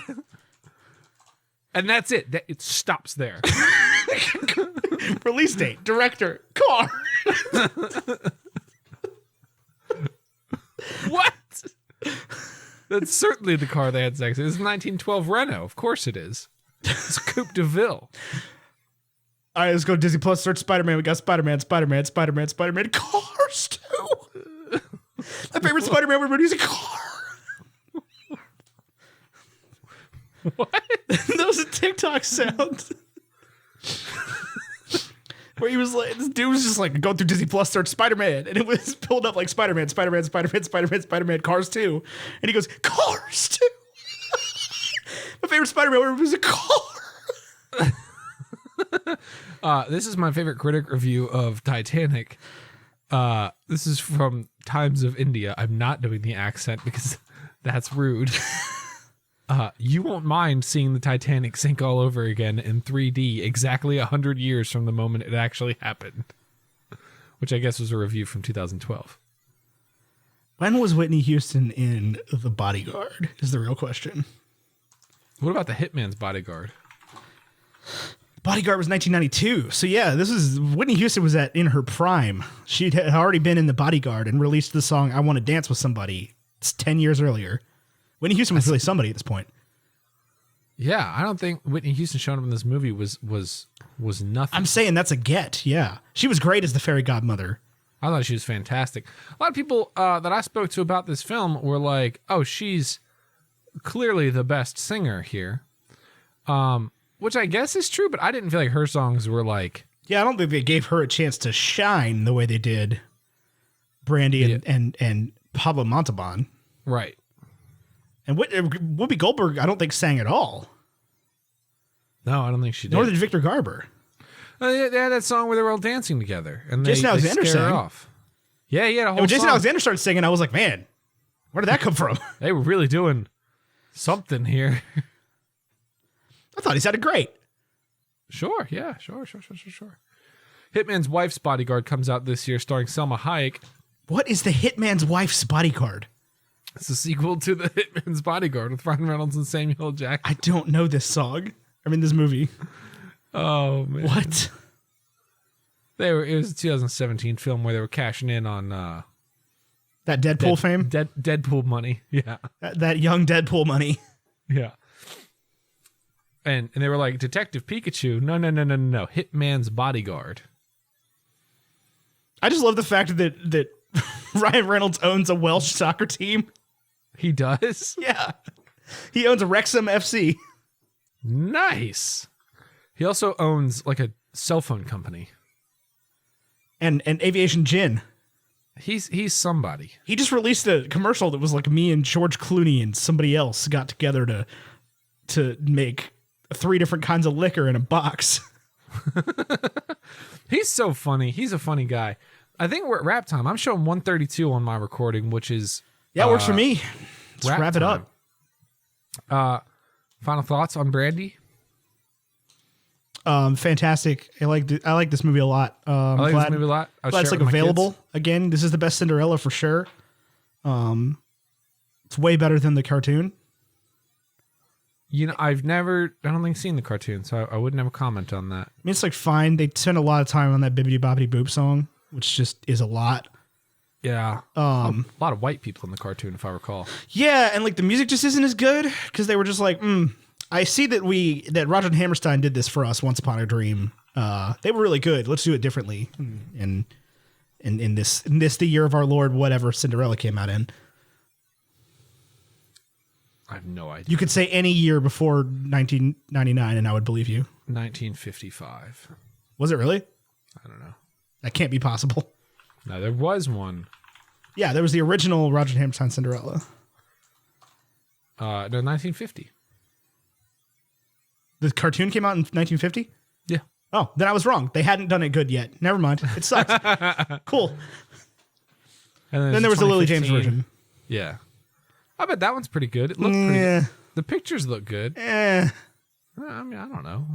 and that's it. It stops there. Release date, director, car. What? That's certainly the car they had sex in. It's a 1912 Renault. Of course it is. It's Coupe de Ville. All right, let's go to Disney Plus. Search Spider-Man. We got Spider-Man. Cars too. My favorite Spider-Man movie is a car. What? That was a TikTok sound. Where he was like, this dude was just like, go through Disney Plus, search Spider-Man. And it was pulled up like Spider-Man, Cars 2. And he goes, Cars 2. My favorite Spider-Man movie was a car. This is my favorite critic review of Titanic. This is from Times of India. I'm not doing the accent because that's rude. You won't mind seeing the Titanic sink all over again in 3D exactly 100 years from the moment it actually happened. Which I guess was a review from 2012. When was Whitney Houston in The Bodyguard is the real question. What about The Hitman's Bodyguard? Bodyguard was 1992. So yeah, this is Whitney Houston was in her prime. She had already been in The Bodyguard and released the song I Want to Dance with Somebody. It's 10 years earlier. Whitney Houston was really somebody at this point. Yeah, I don't think Whitney Houston showing up in this movie was nothing. I'm saying that's a get. Yeah, she was great as the fairy godmother. I thought she was fantastic. A lot of people that I spoke to about this film were like, "Oh, she's clearly the best singer here," which I guess is true. But I didn't feel like her songs were like. Yeah, I don't think they gave her a chance to shine the way they did Brandy and Pablo Montalban. Right. And Whoopi Goldberg, I don't think sang at all. No, I don't think she did. Nor did Victor Garber. They had that song where they were all dancing together, and Jason Alexander scare her sang. off. Yeah, he had a whole. And when Jason song. Alexander started singing, I was like, man, where did that come from? They were really doing something here. I thought he sounded great. Sure. Hitman's Wife's Bodyguard comes out this year, starring Selma Hayek. What is the Hitman's Wife's Bodyguard? It's a sequel to The Hitman's Bodyguard with Ryan Reynolds and Samuel L. Jackson. I don't know this song. I mean, this movie. Oh, man. What? It was a 2017 film where they were cashing in on That Deadpool fame? Deadpool money. Yeah. That young Deadpool money. Yeah. And they were like, Detective Pikachu. No. Hitman's Bodyguard. I just love the fact that Ryan Reynolds owns a Welsh soccer team. He does? Yeah. He owns a Wrexham FC. Nice. He also owns like a cell phone company. And Aviation Gin. He's somebody. He just released a commercial that was like me and George Clooney and somebody else got together to make 3 different kinds of liquor in a box. He's so funny. He's a funny guy. I think we're at rap time. I'm showing 132 on my recording, which is Yeah, it works for me. Let's wrap it up. Final thoughts on Brandy? Fantastic. I like this movie a lot. I like this movie a lot. Glad it's like available. Again, this is the best Cinderella for sure. It's way better than the cartoon. You know, I don't think seen the cartoon, so I would never comment on that. I mean, it's like fine. They spend a lot of time on that Bibbidi Bobbidi Boop song, which just is a lot. Yeah. A lot of white people in the cartoon, if I recall. Yeah, and like the music just isn't as good because they were just like, I see that Roger and Hammerstein did this for us Once Upon a Dream. They were really good. Let's do it differently. And in this the year of our Lord, whatever Cinderella came out in. I have no idea. You could say any year before 1999 and I would believe you. 1955. Was it really? I don't know. That can't be possible. No, there was one. Yeah, there was the original Roger and Hammerstein Cinderella. No, 1950. The cartoon came out in 1950? Yeah. Oh, then I was wrong. They hadn't done it good yet. Never mind. It sucks. Cool. And then there was the Lily James version. Yeah. I bet that one's pretty good. It looked pretty good. The pictures look good. I mean, I don't know.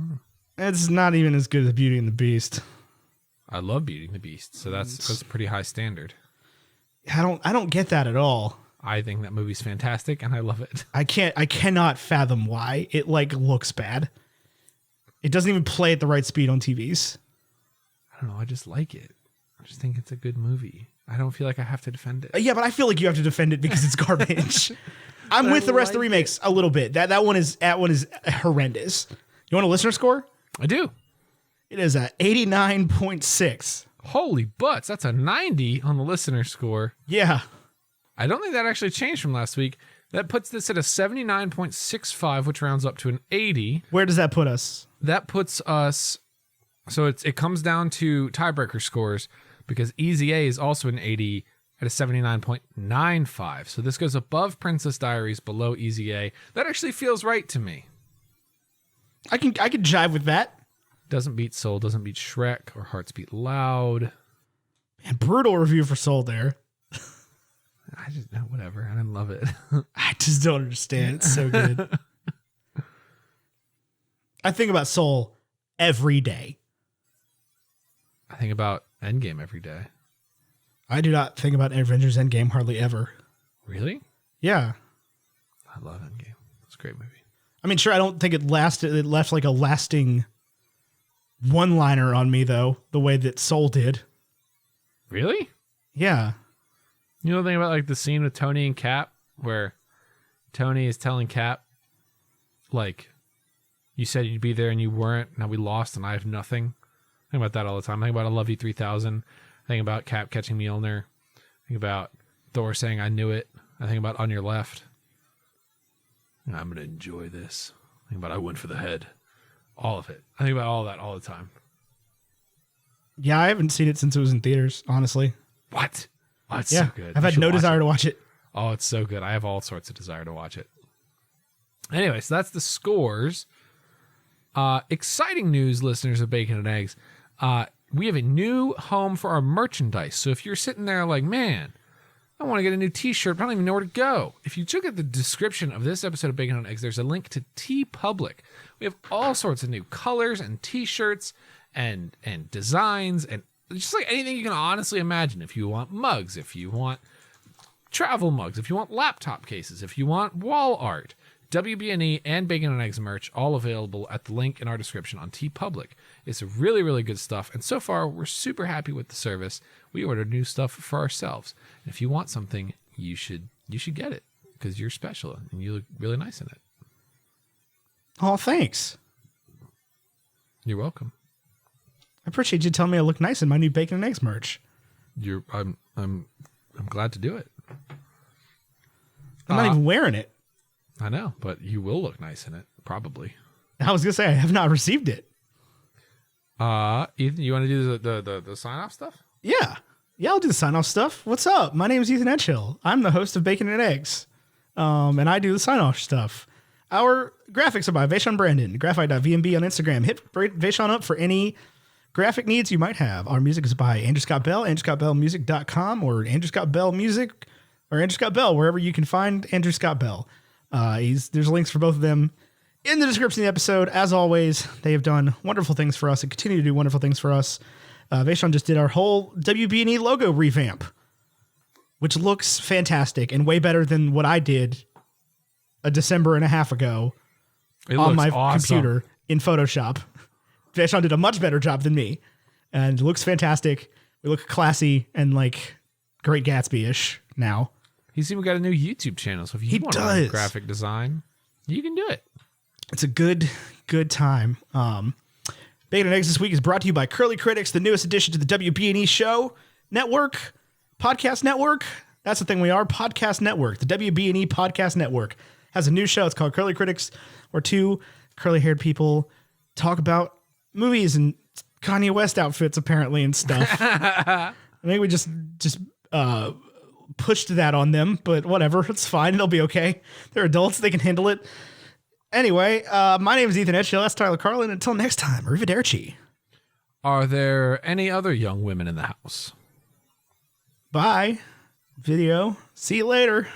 It's not even as good as Beauty and the Beast. I love Beauty and the Beast, so that's a pretty high standard. I don't get that at all. I think that movie's fantastic and I love it. I cannot fathom why it like looks bad. It doesn't even play at the right speed on TVs. I don't know, I just like it. I just think it's a good movie. I don't feel like I have to defend it. Yeah, but I feel like you have to defend it because it's garbage. I'm with the rest of the remakes a little bit. That one is horrendous. You want a listener score? I do. It is a 89.6. Holy butts, that's a 90 on the listener score. Yeah. I don't think that actually changed from last week. That puts this at a 79.65, which rounds up to an 80. Where does that put us? That puts us, so it comes down to tiebreaker scores because Easy A is also an 80 at a 79.95. So this goes above Princess Diaries, below Easy A. That actually feels right to me. I can jive with that. Doesn't beat Soul, doesn't beat Shrek or Hearts Beat Loud. Man, brutal review for Soul there. I just, no, whatever. I didn't love it. I just don't understand. It's so good. I think about Soul every day. I think about Endgame every day. I do not think about Avengers Endgame hardly ever. Really? Yeah. I love Endgame. It's a great movie. I mean, sure, I don't think it left like a lasting one-liner on me, though, the way that Soul did. Really? Yeah. You know the thing about like the scene with Tony and Cap where Tony is telling Cap, like, you said you'd be there and you weren't. Now we lost and I have nothing. I think about that all the time. I think about I Love You 3000. I think about Cap catching Mjolnir. I think about Thor saying I knew it. I think about On Your Left. I'm going to enjoy this. I think about I went for the head. All of it. I think about all that all the time. Yeah, I haven't seen it since it was in theaters, honestly. What? Oh, it's so good. I've had no desire to watch it. Oh, it's so good. I have all sorts of desire to watch it. Anyway, so that's the scores. Exciting news, listeners of Bacon and Eggs. We have a new home for our merchandise. So if you're sitting there like, man, I want to get a new t-shirt, but I don't even know where to go. If you look at the description of this episode of Bacon and Eggs, there's a link to TeePublic. We have all sorts of new colors and t-shirts and designs and just like anything you can honestly imagine. If you want mugs, if you want travel mugs, if you want laptop cases, if you want wall art, WBNE and Bacon and Eggs merch, all available at the link in our description on TeePublic. It's really, really good stuff. And so far, we're super happy with the service. We ordered new stuff for ourselves. And if you want something, you should get it because you're special and you look really nice in it. Oh, thanks. You're welcome. I appreciate you telling me I look nice in my new Bacon and Eggs merch. I'm glad to do it. I'm not even wearing it. I know, but you will look nice in it, probably. I was gonna say I have not received it. Ethan, you want to do the sign off stuff? Yeah, I'll do the sign off stuff. What's up? My name is Ethan Edgehill. I'm the host of Bacon and Eggs, and I do the sign off stuff. Our graphics are by Vaishon Brandon, graphite.vmb on Instagram. Hit Vaishon up for any graphic needs you might have. Our music is by Andrew Scott Bell, andrewscottbellmusic.com or Andrew Scott Bell Music or Andrew Scott Bell, wherever you can find Andrew Scott Bell. There's links for both of them in the description of the episode. As always, they have done wonderful things for us and continue to do wonderful things for us. Vaishon just did our whole WB&E logo revamp, which looks fantastic and way better than what I did a December and a half ago on my computer in Photoshop. Vaishon did a much better job than me, and it looks fantastic. We look classy and like Great Gatsby-ish now. He's even got a new YouTube channel, so if you want to learn graphic design, you can do it. It's a good time. Bacon and Eggs this week is brought to you by Curly Critics, the newest addition to the WB&E show network, podcast network. That's the thing we are, podcast network. The WB&E podcast network has a new show. It's called Curly Critics, where two curly-haired people talk about movies and Kanye West outfits, apparently, and stuff. I think we just pushed that on them, but whatever. It's fine. It'll be okay. They're adults. They can handle it. Anyway, my name is Ethan Edgehill. That's Tyler Carlin. Until next time, arrivederci. Are there any other young women in the house? Bye. Video. See you later.